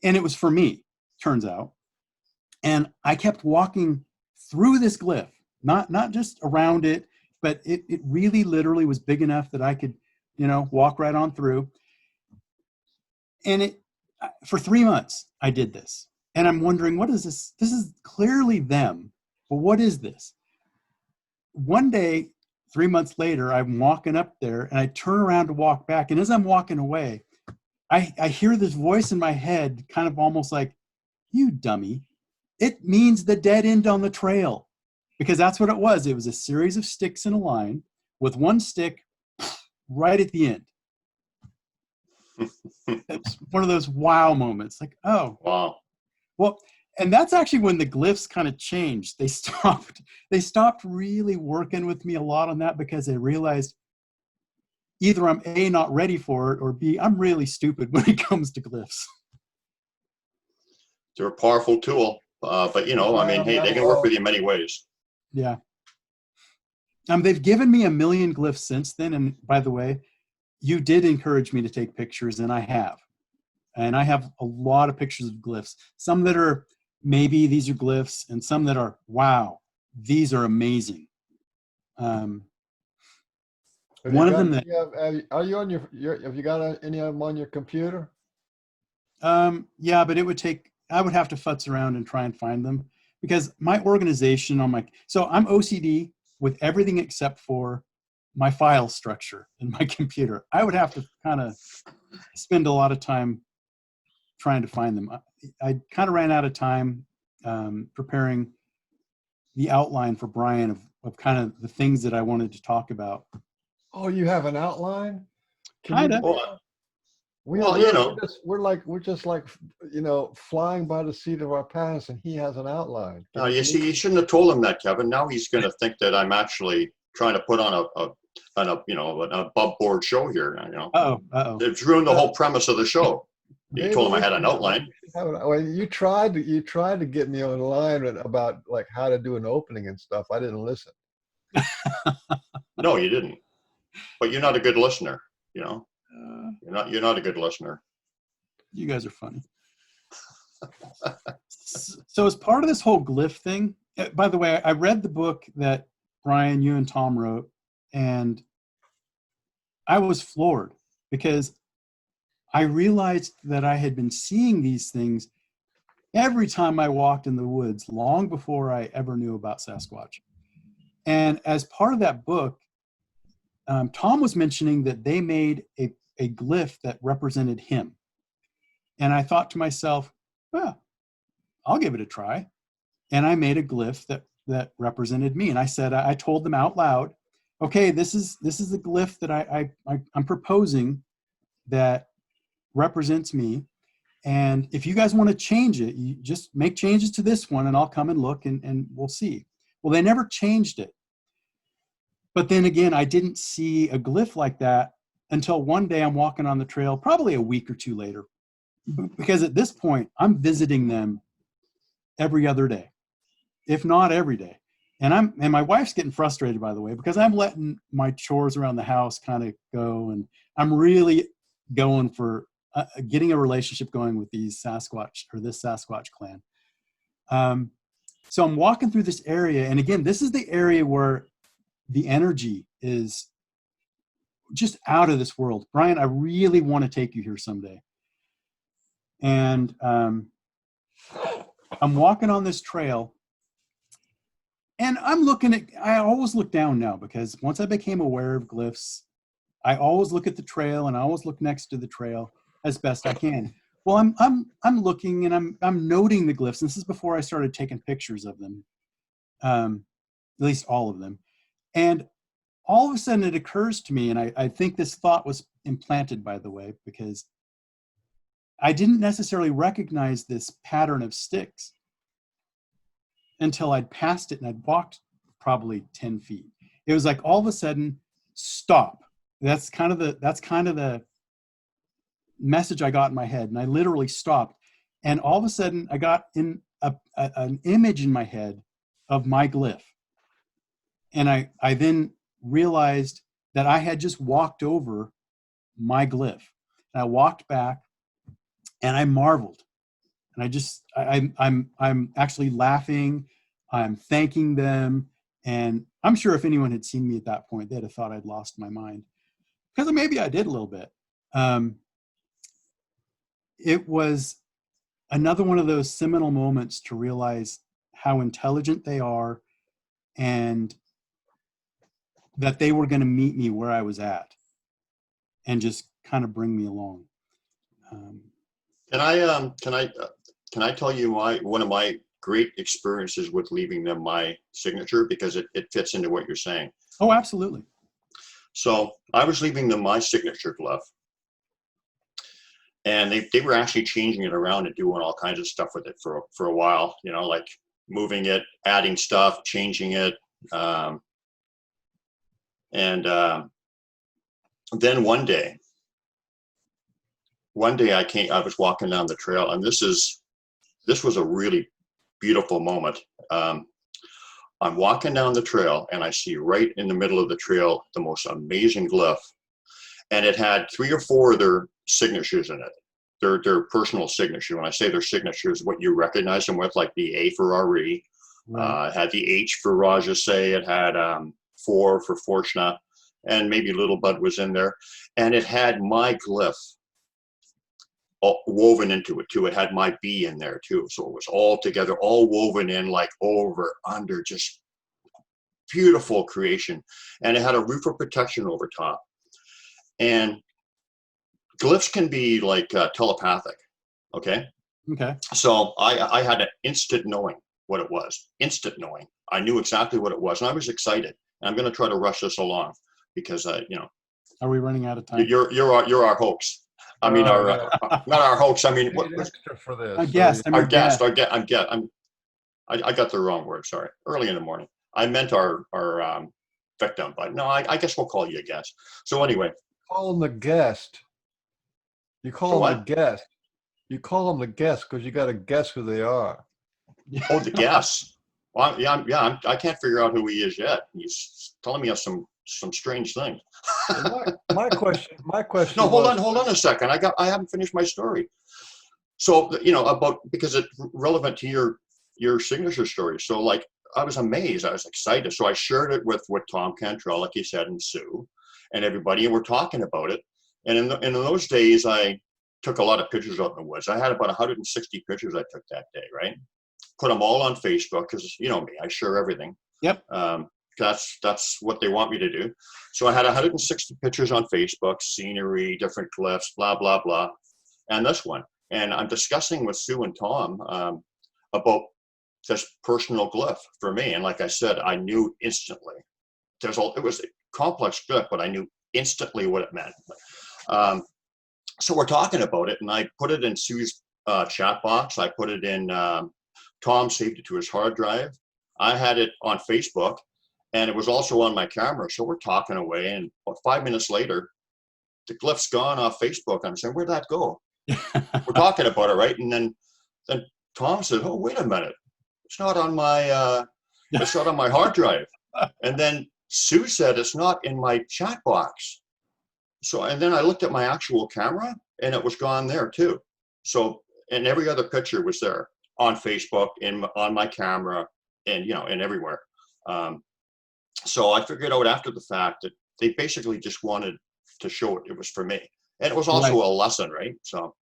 E: And it was for me, turns out. And I kept walking through this glyph, not just around it, but it really literally was big enough that I could, you know, walk right on through. And for 3 months, I did this. And I'm wondering, what is this? This is clearly them, but what is this? One day, 3 months later, I'm walking up there and I turn around to walk back. And as I'm walking away, I hear this voice in my head, kind of almost like, you dummy. It means the dead end on the trail. Because that's what it was. It was a series of sticks in a line with one stick right at the end. It's one of those wow moments. Like, oh.
D: Wow.
E: Well, and that's actually when the glyphs kind of changed. They stopped really working with me a lot on that because they realized either I'm A, not ready for it, or B, I'm really stupid when it comes to glyphs.
D: They're a powerful tool, but you know, I mean, hey, they can work with you in many ways.
E: Yeah. They've given me 1 million glyphs since then. And by the way, you did encourage me to take pictures, and I have. And I have a lot of pictures of glyphs. Some that are, maybe these are glyphs, and some that are, wow, these are amazing. One of them that
C: are you on have you got any of them on your computer?
E: Yeah, but I would have to futz around and try and find them because my organization so I'm OCD with everything except for my file structure in my computer. I would have to kind of spend a lot of time trying to find them. I kind of ran out of time preparing the outline for Brian of kind of the things that I wanted to talk about.
C: Oh, you have an outline?
E: Kind of.
D: Well, you know,
C: we're just like, flying by the seat of our pants, and he has an outline.
D: you see, you shouldn't have told him that, Kevin. Now he's going to think that I'm actually trying to put on an above board show here. It's ruined the whole premise of the show. You told him I had an outline.
C: Well, you tried to get me on the line about like how to do an opening and stuff. I didn't listen.
D: No, you didn't. But you're not a good listener. You're not a good listener.
E: You guys are funny. So as part of this whole glyph thing, by the way, I read the book that Brian, you and Tom wrote, and I was floored because I realized that I had been seeing these things every time I walked in the woods, long before I ever knew about Sasquatch. And as part of that book, Tom was mentioning that they made a glyph that represented him. And I thought to myself, well, I'll give it a try. And I made a glyph that represented me. And I told them out loud, okay, this is the glyph that I'm proposing that represents me. And if you guys want to change it, you just make changes to this one and I'll come and look and we'll see. Well, they never changed it. But then again, I didn't see a glyph like that until one day I'm walking on the trail, probably a week or two later. Because at this point, I'm visiting them every other day, if not every day. And my wife's getting frustrated, by the way, because I'm letting my chores around the house kind of go. And I'm really going for getting a relationship going with these Sasquatch or this Sasquatch clan. So I'm walking through this area. And again, this is the area where the energy is just out of this world. Brian, I really want to take you here someday. And I'm walking on this trail and I always look down now because once I became aware of glyphs, I always look at the trail and I always look next to the trail as best I can. Well, I'm looking and I'm noting the glyphs. This is before I started taking pictures of them, at least all of them. And all of a sudden it occurs to me, and I think this thought was implanted, by the way, because I didn't necessarily recognize this pattern of sticks until I'd passed it and I'd walked probably 10 feet. It was like all of a sudden, stop. That's kind of the message I got in my head. And I literally stopped. And all of a sudden I got in an image in my head of my glyph. And I then realized that I had just walked over my glyph. And I walked back and I marveled. And I'm actually laughing. I'm thanking them. And I'm sure if anyone had seen me at that point, they'd have thought I'd lost my mind. Because maybe I did a little bit. It was another one of those seminal moments to realize how intelligent they are and that they were going to meet me where I was at and just kind of bring me along.
D: Can I tell you one of my great experiences with leaving them my signature, because it fits into what you're saying.
E: Oh, absolutely.
D: So I was leaving them my signature glyph, and they were actually changing it around and doing all kinds of stuff with it for a while, like moving it, adding stuff, changing it. Then one day I was walking down the trail, and this was a really beautiful moment. I'm walking down the trail and I see right in the middle of the trail the most amazing glyph, and it had 3 or 4 of their signatures in it. Their personal signature. When I say their signatures, what you recognize them with, like the A for Ari,
E: Right.
D: it had the H for Rajase, it had 4 for Fortuna, and maybe Little Bud was in there, and it had my glyph woven into it too. It had my B in there too, so it was all together, all woven in, like over, under, just beautiful creation. And it had a roof of protection over top. And glyphs can be like telepathic. Okay. So I had an instant knowing what it was. Instant knowing. I knew exactly what it was, and I was excited. And I'm going to try to rush this along because
E: Are we running out of time?
D: You're our host. I mean, our
C: yeah.
D: not our host. I mean,
C: Paid
D: what was
C: extra for this.
E: A
C: so
E: guest.
C: you-
E: I
D: our
E: mean,
D: guest?
E: yeah.
D: I got the wrong word. Sorry. Early in the morning. I meant our victim, but no, I guess we'll call you a guest. So anyway,
C: call them the guest. You
D: so
C: call them the
D: what?
C: guest. You call them the guest because you got to guess who they are.
D: Oh, the guest. Well, I can't figure out who he is yet. He's telling me some strange things.
C: My question
D: No,
C: was,
D: hold on a second. I haven't finished my story. So, about, because it's relevant to your signature story. So like, I was amazed. I was excited. So I shared it with Tom Cantrell, like you said, and Sue and everybody, and we're talking about it. And in those days, I took a lot of pictures out in the woods. I had about 160 pictures I took that day, right? Put them all on Facebook because, you know me, I share everything.
E: Yep.
D: That's what they want me to do. So I had 160 pictures on Facebook, scenery, different cliffs, blah, blah, blah. And this one. And I'm discussing with Sue and Tom about this personal glyph for me. And like I said, I knew instantly. It was a complex glyph, but I knew instantly what it meant. So we're talking about it, and I put it in Sue's chat box. I put it in, Tom saved it to his hard drive. I had it on Facebook, and it was also on my camera. So we're talking away, and about 5 minutes later, the glyph's gone off Facebook. I'm saying, where'd that go? We're talking about it, right? And then Tom said, oh, wait a minute. It's not on my hard drive. And then Sue said, it's not in my chat box. So, and then I looked at my actual camera, and it was gone there too. So, and every other picture was there on Facebook, on my camera, and, and everywhere. So I figured out after the fact that they basically just wanted to show it was for me. And it was also a lesson, right? So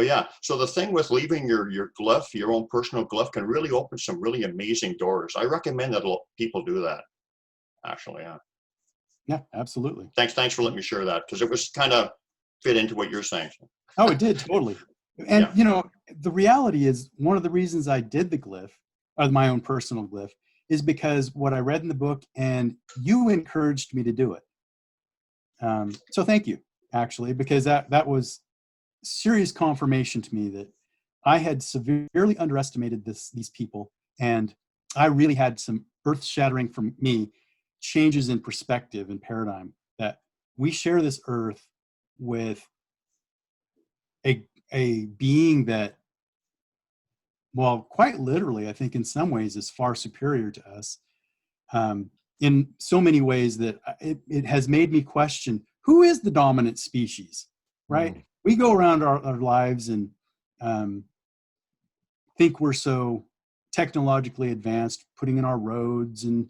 D: yeah. So the thing with leaving your glyph, your own personal glyph, can really open some really amazing doors. I recommend that people do that. Actually, yeah.
E: Yeah, absolutely.
D: Thanks for letting me share that, because it was kind of fit into what you're saying.
E: Oh, it did, totally. And the reality is, one of the reasons I did the glyph, or my own personal glyph, is because what I read in the book, and you encouraged me to do it. So thank you, actually, because that was serious confirmation to me that I had severely underestimated these people, and I really had some earth-shattering, for me, changes in perspective and paradigm, that we share this earth with a being that, well, quite literally, I think in some ways is far superior to us, in so many ways that it has made me question, who is the dominant species, right? Mm. We go around our lives and think we're so technologically advanced, putting in our roads and,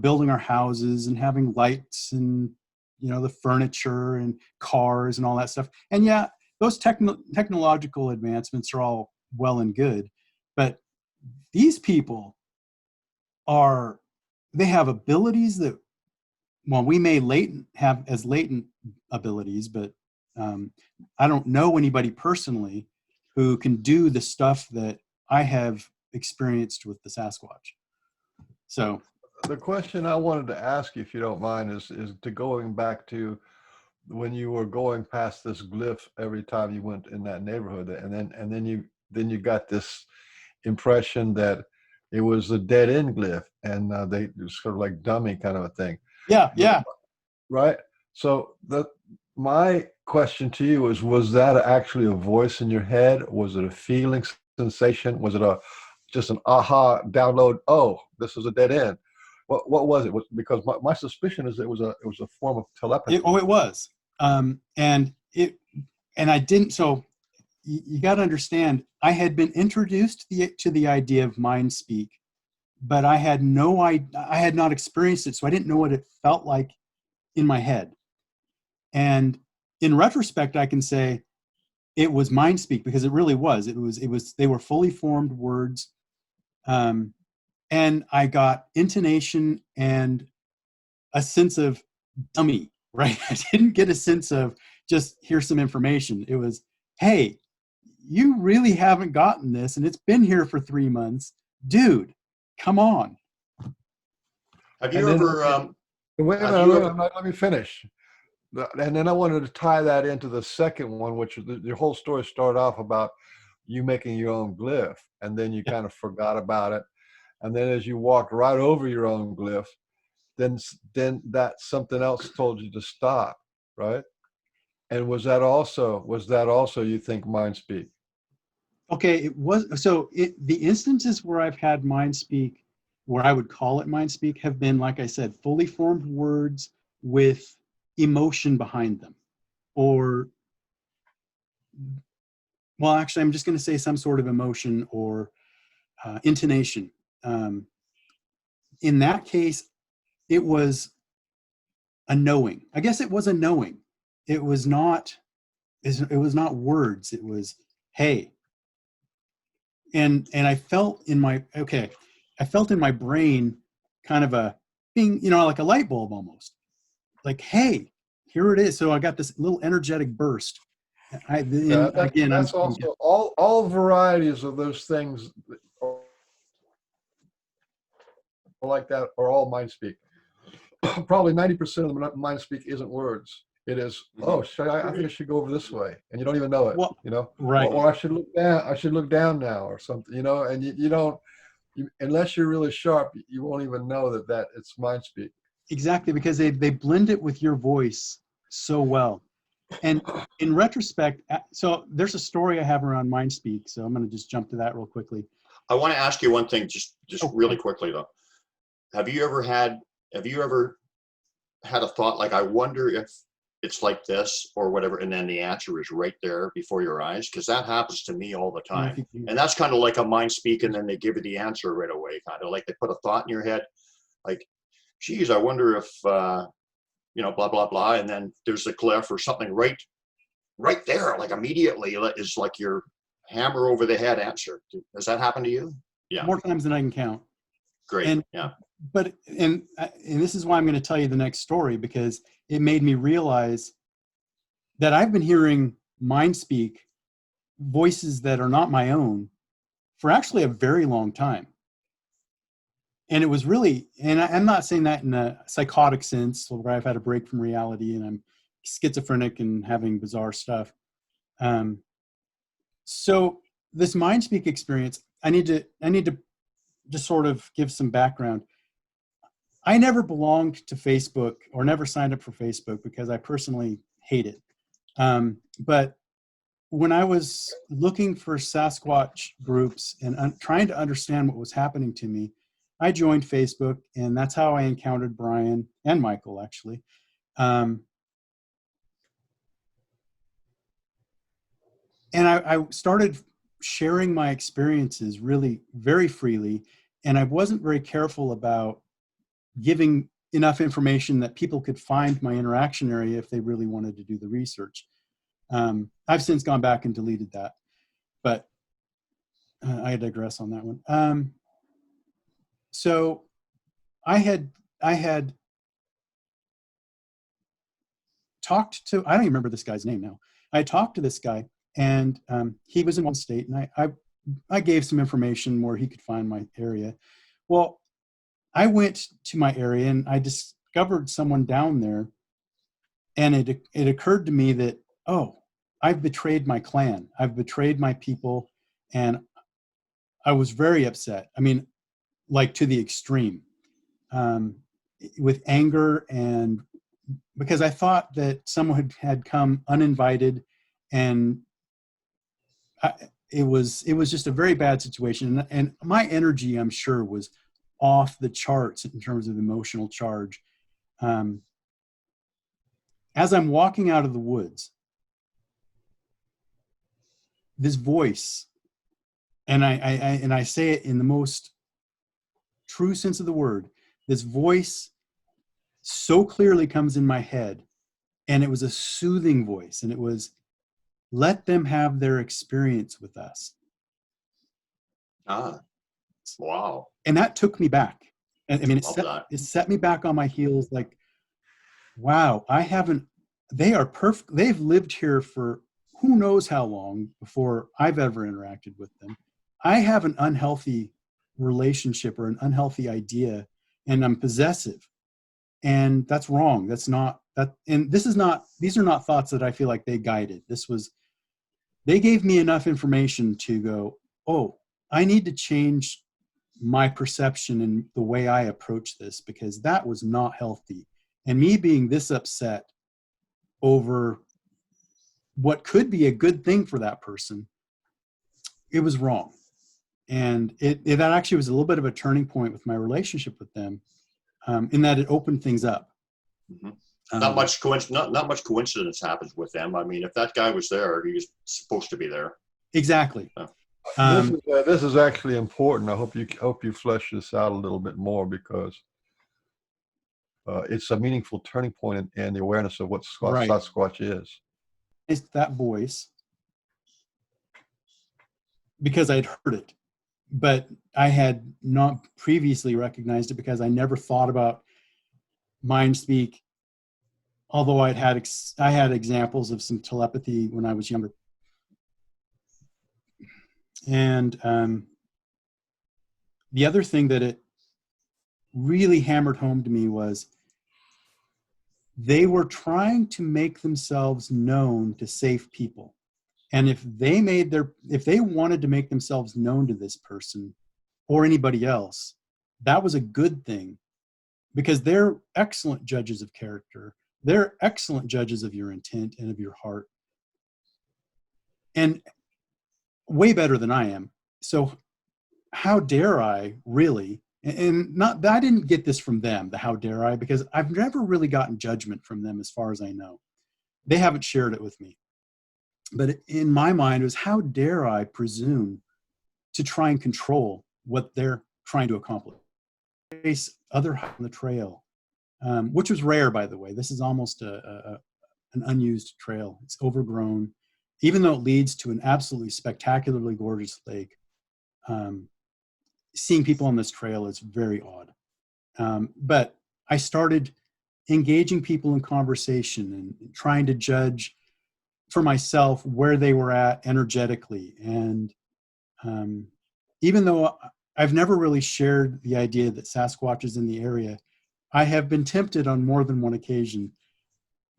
E: building our houses and having lights and, the furniture and cars and all that stuff. And yeah, those technological advancements are all well and good, but these people they have abilities that, well, we may have as latent abilities, but I don't know anybody personally who can do the stuff that I have experienced with the Sasquatch. So
C: the question I wanted to ask you, if you don't mind, is to going back to when you were going past this glyph every time you went in that neighborhood, and then you got this impression that it was a dead end glyph, and they sort of like dummy kind of a thing.
E: Yeah.
C: Right. So my question to you was that actually a voice in your head? Was it a feeling, sensation? Was it just an aha download? Oh, this is a dead end. What was it? Because my suspicion is it was a form of telepathy.
E: It was, and I didn't. So you got to understand, I had been introduced to the idea of mind speak, but I had not experienced it, so I didn't know what it felt like in my head. And in retrospect, I can say it was mind speak, because it really was. It was. They were fully formed words. And I got intonation and a sense of dummy, right? I didn't get a sense of just here's some information. It was, hey, you really haven't gotten this, and it's been here for 3 months. Dude, come on.
D: Have you ever...
C: Wait a minute, let me finish. and then I wanted to tie that into the second one, which is the whole story started off about you making your own glyph, and then you kind of forgot about it. And then as you walked right over your own glyph, then that something else told you to stop, right? And was that also you think mind speak?
E: Okay, it was. So the instances where I've had mind speak, where I would call it mind speak, have been, like I said, fully formed words with emotion behind them. Or, well, actually, I'm just going to say some sort of emotion or intonation. In that case, it was a knowing. I guess it was a knowing. It was not words. It was, hey. And I felt in my brain kind of a being, like a light bulb almost. Like, hey, here it is. So I got this little energetic burst.
C: That's also all varieties of those things like that are all mind speak. Probably 90% of the mind speak isn't words. It is, oh, I think I should go over this way, and you don't even know it.
E: Well,
C: right? Or I should look down. I should look down now, or something. And you don't, unless you're really sharp, you won't even know that it's mind speak.
E: Exactly, because they blend it with your voice so well. And in retrospect, so there's a story I have around mind speak. So I'm going to just jump to that real quickly.
D: I want to ask you one thing, just really quickly though. Have you ever had a thought like, I wonder if it's like this or whatever, and then the answer is right there before your eyes? Because that happens to me all the time. And that's kind of like a mind speak, and then they give you the answer right away, kind of like they put a thought in your head, like, geez, I wonder if, blah, blah, blah. And then there's a glyph or something right there, like immediately is like your hammer over the head answer. Does that happen to you? Yeah.
E: More times than I can count.
D: Great.
E: And,
D: yeah.
E: But, and this is why I'm going to tell you the next story, because it made me realize that I've been hearing mind speak, voices that are not my own, for actually a very long time. And it was really, and I'm not saying that in a psychotic sense, where I've had a break from reality and I'm schizophrenic and having bizarre stuff. So this mind speak experience, I need to just sort of give some background. I never belonged to Facebook or never signed up for Facebook because I personally hate it. But when I was looking for Sasquatch groups and trying to understand what was happening to me, I joined Facebook, and that's how I encountered Brian and Michael, actually. And I started sharing my experiences really very freely, and I wasn't very careful about giving enough information that people could find my interaction area if they really wanted to do the research. I've since gone back and deleted that, but I digress on that one. So I had talked to, I don't even remember this guy's name now. I talked to this guy, and he was in one state, and I gave some information where he could find my area. Well, I went to my area and I discovered someone down there, and it occurred to me that, oh, I've betrayed my clan. I've betrayed my people, and I was very upset. I mean, like to the extreme, with anger, and because I thought that someone had come uninvited, and it was just a very bad situation. And my energy, I'm sure, was off the charts in terms of emotional charge. As I'm walking out of the woods, this voice, and I say it in the most true sense of the word, this voice so clearly comes in my head, and it was a soothing voice, and it was, let them have their experience with us.
D: Wow.
E: And that took me back. I mean, it set me back on my heels, like, wow, they are perfect. They've lived here for who knows how long before I've ever interacted with them. I have an unhealthy relationship or an unhealthy idea, and I'm possessive, and that's wrong. That's not And these are not thoughts that I feel like they guided. They gave me enough information to go, oh, I need to change my perception and the way I approach this, because that was not healthy. And me being this upset over what could be a good thing for that person, it was wrong. And that actually was a little bit of a turning point with my relationship with them, in that it opened things up.
D: Mm-hmm. Not much coincidence happens with them. I mean, if that guy was there, he was supposed to be there.
E: Exactly.
C: This is actually important. I hope you flesh this out a little bit more, because it's a meaningful turning point in the awareness of what Sasquatch is.
E: It's that voice, because I'd heard it, but I had not previously recognized it because I never thought about mind speak. Although I had examples of some telepathy when I was younger. And the other thing that it really hammered home to me was they were trying to make themselves known to safe people. And if they wanted to make themselves known to this person or anybody else, that was a good thing, because they're excellent judges of character. They're excellent judges of your intent and of your heart, and way better than I am. So how dare I really, and not that I didn't get this from them, the how dare I, because I've never really gotten judgment from them as far as I know. They haven't shared it with me. But in my mind, it was, how dare I presume to try and control what they're trying to accomplish. Other on the trail, which was rare, by the way. This is almost an unused trail. It's overgrown. Even though it leads to an absolutely spectacularly gorgeous lake, seeing people on this trail is very odd. But I started engaging people in conversation and trying to judge for myself where they were at energetically. And even though I've never really shared the idea that Sasquatch is in the area, I have been tempted on more than one occasion,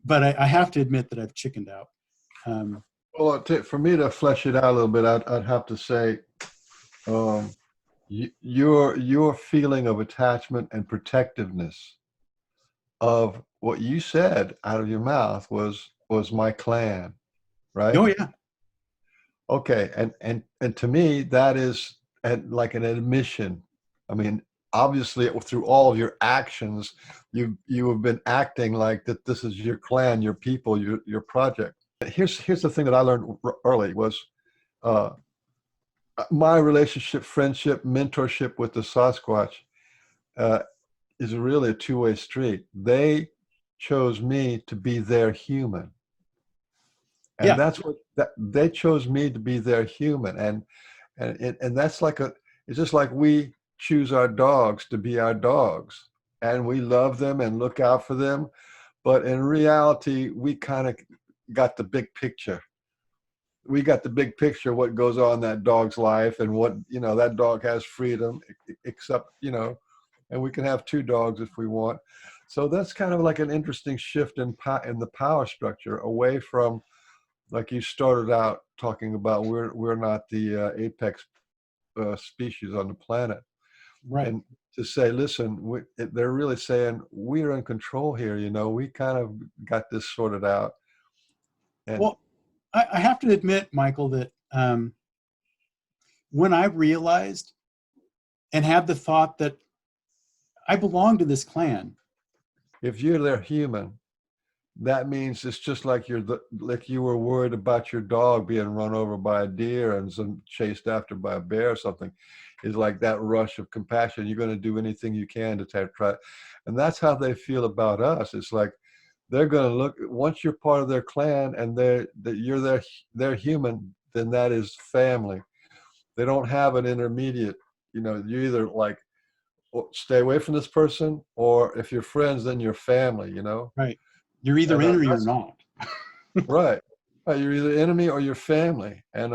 E: but I have to admit that I've chickened out.
C: Well, for me to flesh it out a little bit, I'd have to say your feeling of attachment and protectiveness of what you said out of your mouth was my clan, right?
E: Oh yeah.
C: Okay, and to me that is like an admission. I mean, obviously through all of your actions, you have been acting like that. This is your clan, your people, your project. Here's the thing that I learned early was my relationship, friendship, mentorship with the Sasquatch is really a two-way street. They chose me to be their human. And
E: yeah.
C: That's what they chose me to be their human. And that's like it's just like we choose our dogs to be our dogs, and we love them and look out for them. But in reality, we kind of got the big picture. We got the big picture of what goes on in that dog's life, and what, that dog has freedom, except, and we can have two dogs if we want. So that's kind of like an interesting shift in the power structure, away from, like you started out talking about, we're not the apex species on the planet.
E: Right.
C: And to say, listen, they're really saying we're in control here. We kind of got this sorted out. And
E: well, I have to admit, Michael, that when I realized and had the thought that I belong to this clan.
C: If you're their human, that means it's just like like you were worried about your dog being run over by a deer and chased after by a bear or something. Is like that rush of compassion. You're going to do anything you can to try. And that's how they feel about us. It's like they're going to look, once you're part of their clan and that you're their human, then that is family. They don't have an intermediate. You either like stay away from this person, or if you're friends, then you're family.
E: Right. You're either in or you're not.
C: Right. You're either enemy or you're family. And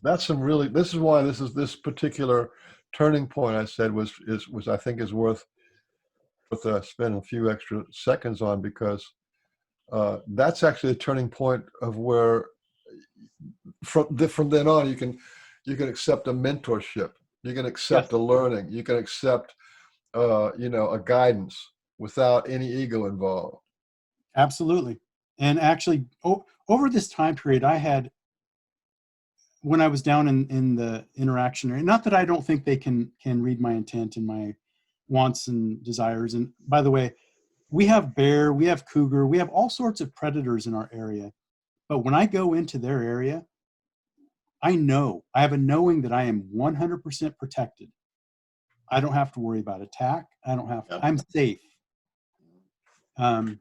C: that's this is why this particular turning point I said was I think is worth worth spending a few extra seconds on, because that's actually a turning point of where from then on you can accept a mentorship, you can accept a learning, you can accept a guidance without any ego involved.
E: Absolutely. And actually, over this time period, I had, when I was down in the interaction area, not that I don't think they can read my intent and my wants and desires. And by the way, we have bear, we have cougar, we have all sorts of predators in our area. But when I go into their area, I have a knowing that I am 100% protected. I don't have to worry about attack. I'm safe.
D: No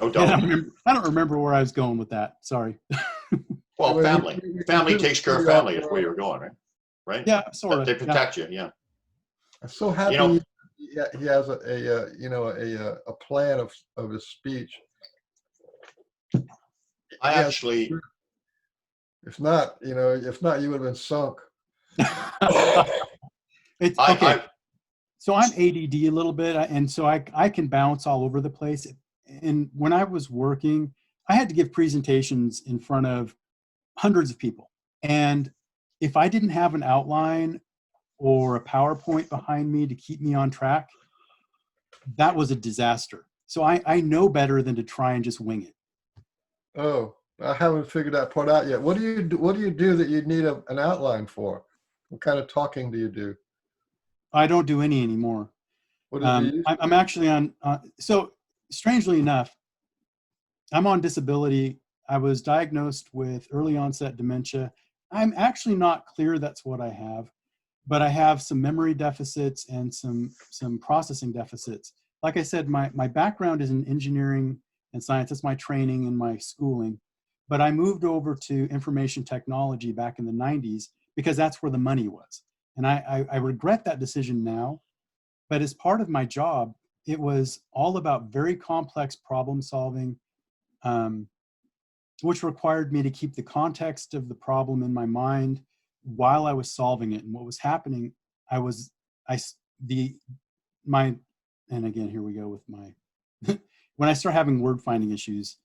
E: I
D: doubt.
E: don't remember where I was going with that. Sorry.
D: Well, family takes care of family is where you're going, right? Right?
E: Yeah, sort of.
D: They protect you. Yeah.
C: I'm so happy he has a plan of his speech. If not, you would have been sunk.
E: It's okay. So I'm ADD a little bit, and so I can bounce all over the place. And when I was working, I had to give presentations in front of hundreds of people. And if I didn't have an outline or a PowerPoint behind me to keep me on track, that was a disaster. So I know better than to try and just wing it.
C: Oh, I haven't figured that part out yet. What do you do that you need an outline for? What kind of talking do you do?
E: I don't do any anymore.
C: What do you
E: I'm actually on, so strangely enough, I'm on disability. I was diagnosed with early onset dementia. I'm actually not clear that's what I have, but I have some memory deficits and some processing deficits. Like I said, my background is in engineering and science. That's my training and my schooling. But I moved over to information technology back in the 90s because that's where the money was. And I regret that decision now. But as part of my job, it was all about very complex problem solving, which required me to keep the context of the problem in my mind while I was solving it. And what was happening, and again, here we go with my, when I start having word finding issues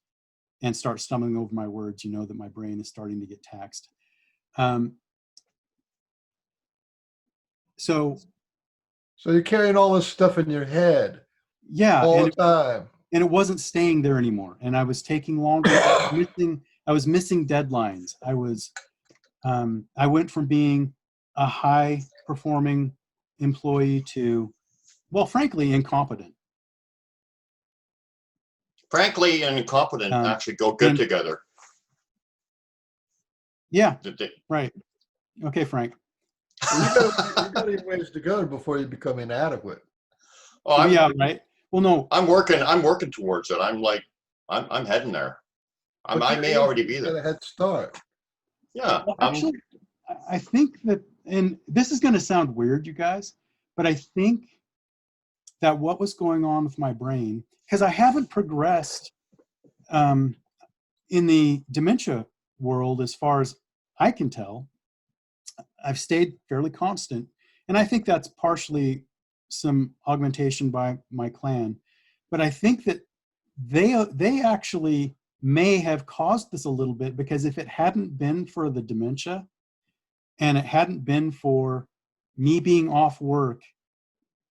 E: and start stumbling over my words, you know that my brain is starting to get taxed. So
C: you're carrying all this stuff in your head.
E: Yeah.
C: All the time.
E: And it wasn't staying there anymore. And I was taking longer. I was missing deadlines. I went from being a high performing employee to, well, frankly, incompetent.
D: Frankly and incompetent actually go good together.
E: Yeah. Right. Okay, Frank.
C: Well, you got even ways to go before you become inadequate.
D: Oh,
E: yeah, right. Well, no.
D: I'm working towards it. I'm heading there. I may already be there.
C: Got a head start.
D: Yeah.
E: Well, actually, I think that, and this is going to sound weird, you guys, but I think that what was going on with my brain, because I haven't progressed in the dementia world as far as I can tell. I've stayed fairly constant. And I think that's partially some augmentation by my clan. But I think that they actually may have caused this a little bit, because if it hadn't been for the dementia and it hadn't been for me being off work,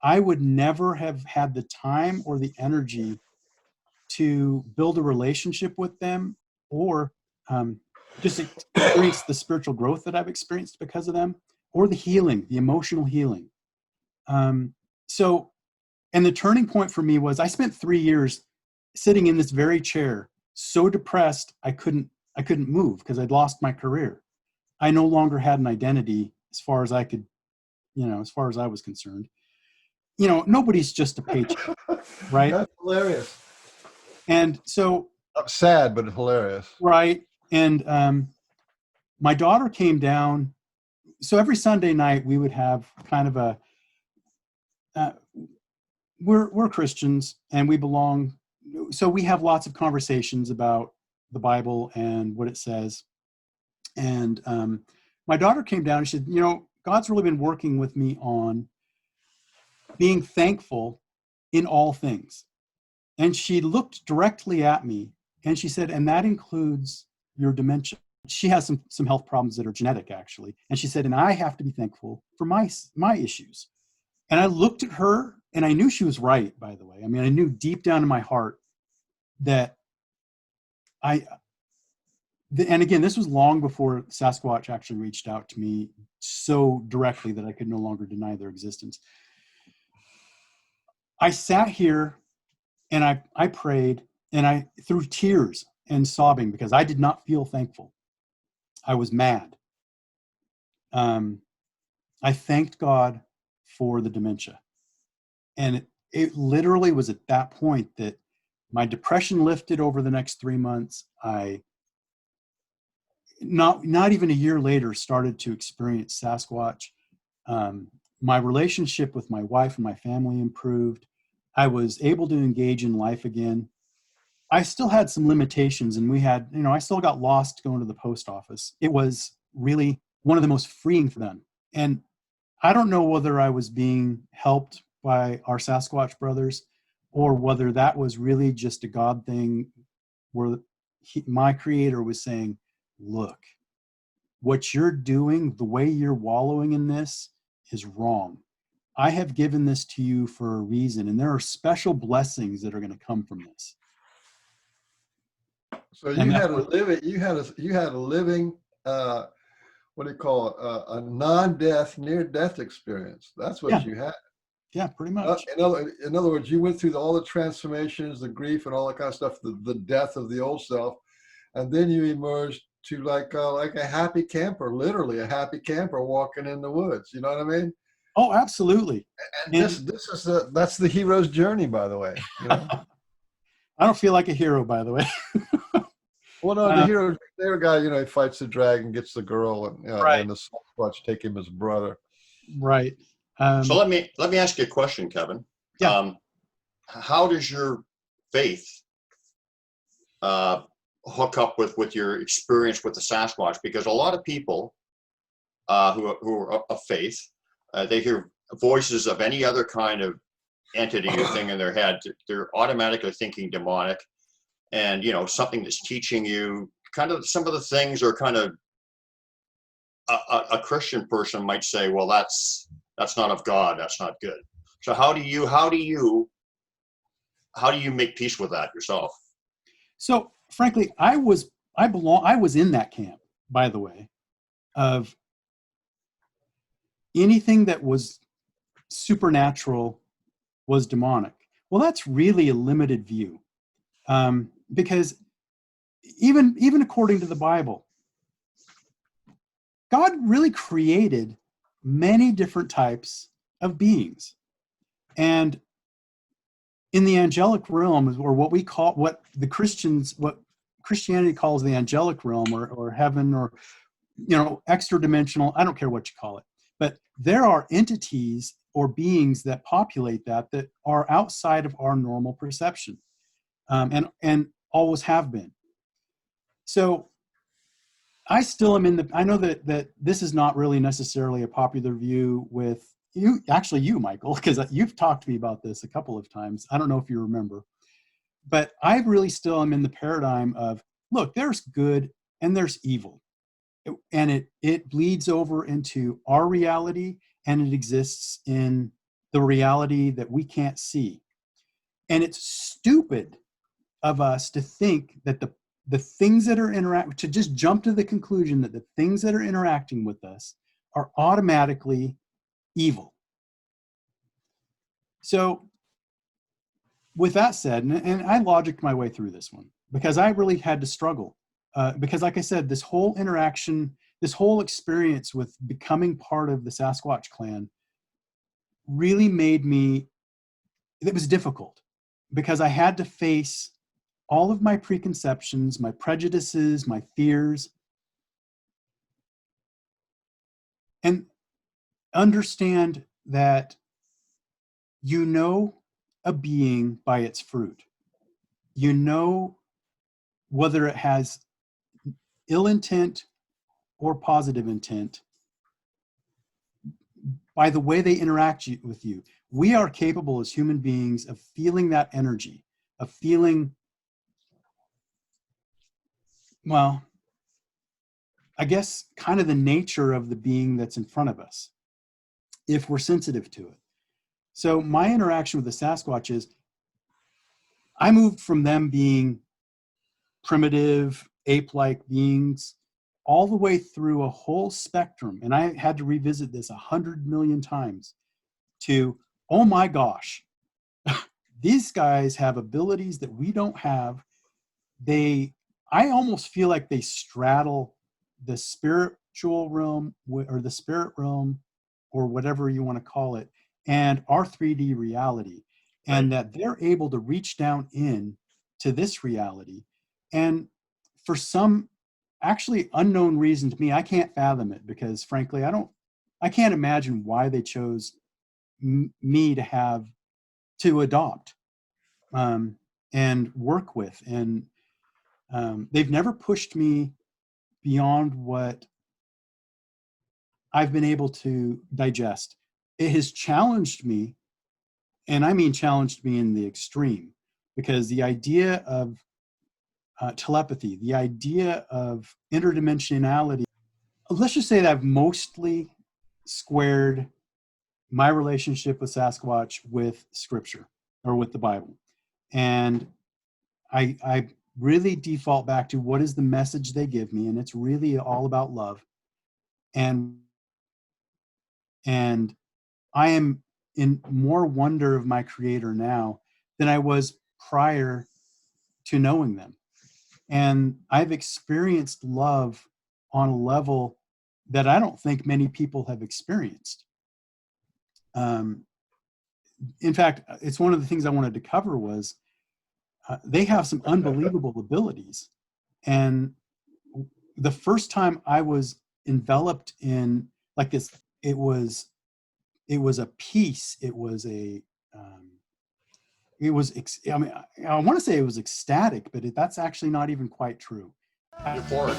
E: I would never have had the time or the energy to build a relationship with them, or just experience the spiritual growth that I've experienced because of them, or the healing, the emotional healing. So, and the turning point for me was I spent 3 years sitting in this very chair, so depressed I couldn't move because I'd lost my career. I no longer had an identity as far as I could, as far as I was concerned. Nobody's just a paycheck, right?
C: That's hilarious.
E: And so,
C: I'm sad, but hilarious.
E: Right. And my daughter came down. So every Sunday night we would have kind of we're Christians and we belong. So we have lots of conversations about the Bible and what it says. And my daughter came down and she said, God's really been working with me on being thankful in all things. And she looked directly at me and she said, and that includes your dementia. She has some health problems that are genetic, actually. And she said, and I have to be thankful for my issues. And I looked at her and I knew she was right, by the way. I mean, I knew deep down in my heart that and again, this was long before Sasquatch actually reached out to me so directly that I could no longer deny their existence. I sat here and I prayed, and through tears and sobbing, because I did not feel thankful. I was mad. I thanked God for the dementia. And it literally was at that point that my depression lifted over the next 3 months. I, not even a year later, started to experience Sasquatch. My relationship with my wife and my family improved. I was able to engage in life again. I still had some limitations, and I still got lost going to the post office. It was really one of the most freeing for them. And I don't know whether I was being helped by our Sasquatch brothers or whether that was really just a God thing where my creator was saying, look, what you're doing, the way you're wallowing in this is wrong. I have given this to you for a reason, and there are special blessings that are going to come from this.
C: So you had a living, what do you call it? A non-death, near-death experience. That's what you had.
E: Yeah, pretty much.
C: In other words, you went through all the transformations, the grief, and all that kind of stuff, the death of the old self, and then you emerged to like a happy camper, literally a happy camper walking in the woods. You know what I mean?
E: Oh, absolutely.
C: And that's the hero's journey, by the way. You know?
E: I don't feel like a hero, by the way.
C: Well, no, the hero guy, he fights the dragon, gets the girl, and
E: right.
C: And the Sasquatch take him as brother.
E: Right.
D: So let me ask you a question, Kevin.
E: Yeah.
D: How does your faith hook up with your experience with the Sasquatch? Because a lot of people who are of faith, they hear voices of any other kind of entity or thing in their head. They're automatically thinking demonic, and something that's teaching you kind of some of the things are kind of a Christian person might say, well, that's not of God, that's not good. So how do you make peace with that yourself?
E: So frankly, I was in that camp, by the way, of anything that was supernatural was demonic. Well, that's really a limited view, because even according to the Bible, God really created many different types of beings. And in the angelic realm, or what Christianity calls the angelic realm, or heaven, or extra dimensional, I don't care what you call it, but there are entities or beings that populate that are outside of our normal perception, and always have been. So I still am I know that this is not really necessarily a popular view with you, Michael, because you've talked to me about this a couple of times. I don't know if you remember, but I really still am in the paradigm of, look, there's good and there's evil. And it bleeds over into our reality, and it exists in the reality that we can't see. And it's stupid of us to think that the things that are to just jump to the conclusion that the things that are interacting with us are automatically evil. So with that said, and I logicked my way through this one because I really had to struggle. Because like I said, this whole interaction, this whole experience with becoming part of the Sasquatch clan really it was difficult because I had to face all of my preconceptions, my prejudices, my fears, and understand that a being by its fruit. You know whether it has ill intent or positive intent by the way they interact with you. We are capable as human beings of feeling that energy, of feeling, well, I guess kind of the nature of the being that's in front of us, if we're sensitive to it. So my interaction with the Sasquatch is, I moved from them being primitive, ape-like beings, all the way through a whole spectrum, and I had to revisit this 100 million times, to, oh my gosh, these guys have abilities that we don't have. I almost feel like they straddle the spiritual realm, or the spirit realm, or whatever you want to call it, and our 3D reality, and that they're able to reach down in to this reality. And for some actually unknown reason to me, I can't fathom it, because frankly, I can't imagine why they chose me to adopt and work with. And they've never pushed me beyond what I've been able to digest. It has challenged me, and I mean challenged me in the extreme, because the idea of telepathy, the idea of interdimensionality, let's just say that I've mostly squared my relationship with Sasquatch with scripture, or with the Bible. And I really default back to what is the message they give me, and it's really all about love. And I am in more wonder of my creator now than I was prior to knowing them. And I've experienced love on a level that I don't think many people have experienced. In fact, it's one of the things I wanted to cover was they have some unbelievable abilities. And the first time I was enveloped in like this, it was a peace. I mean, I want to say it was ecstatic, but that's actually not even quite true.
D: Euphoric.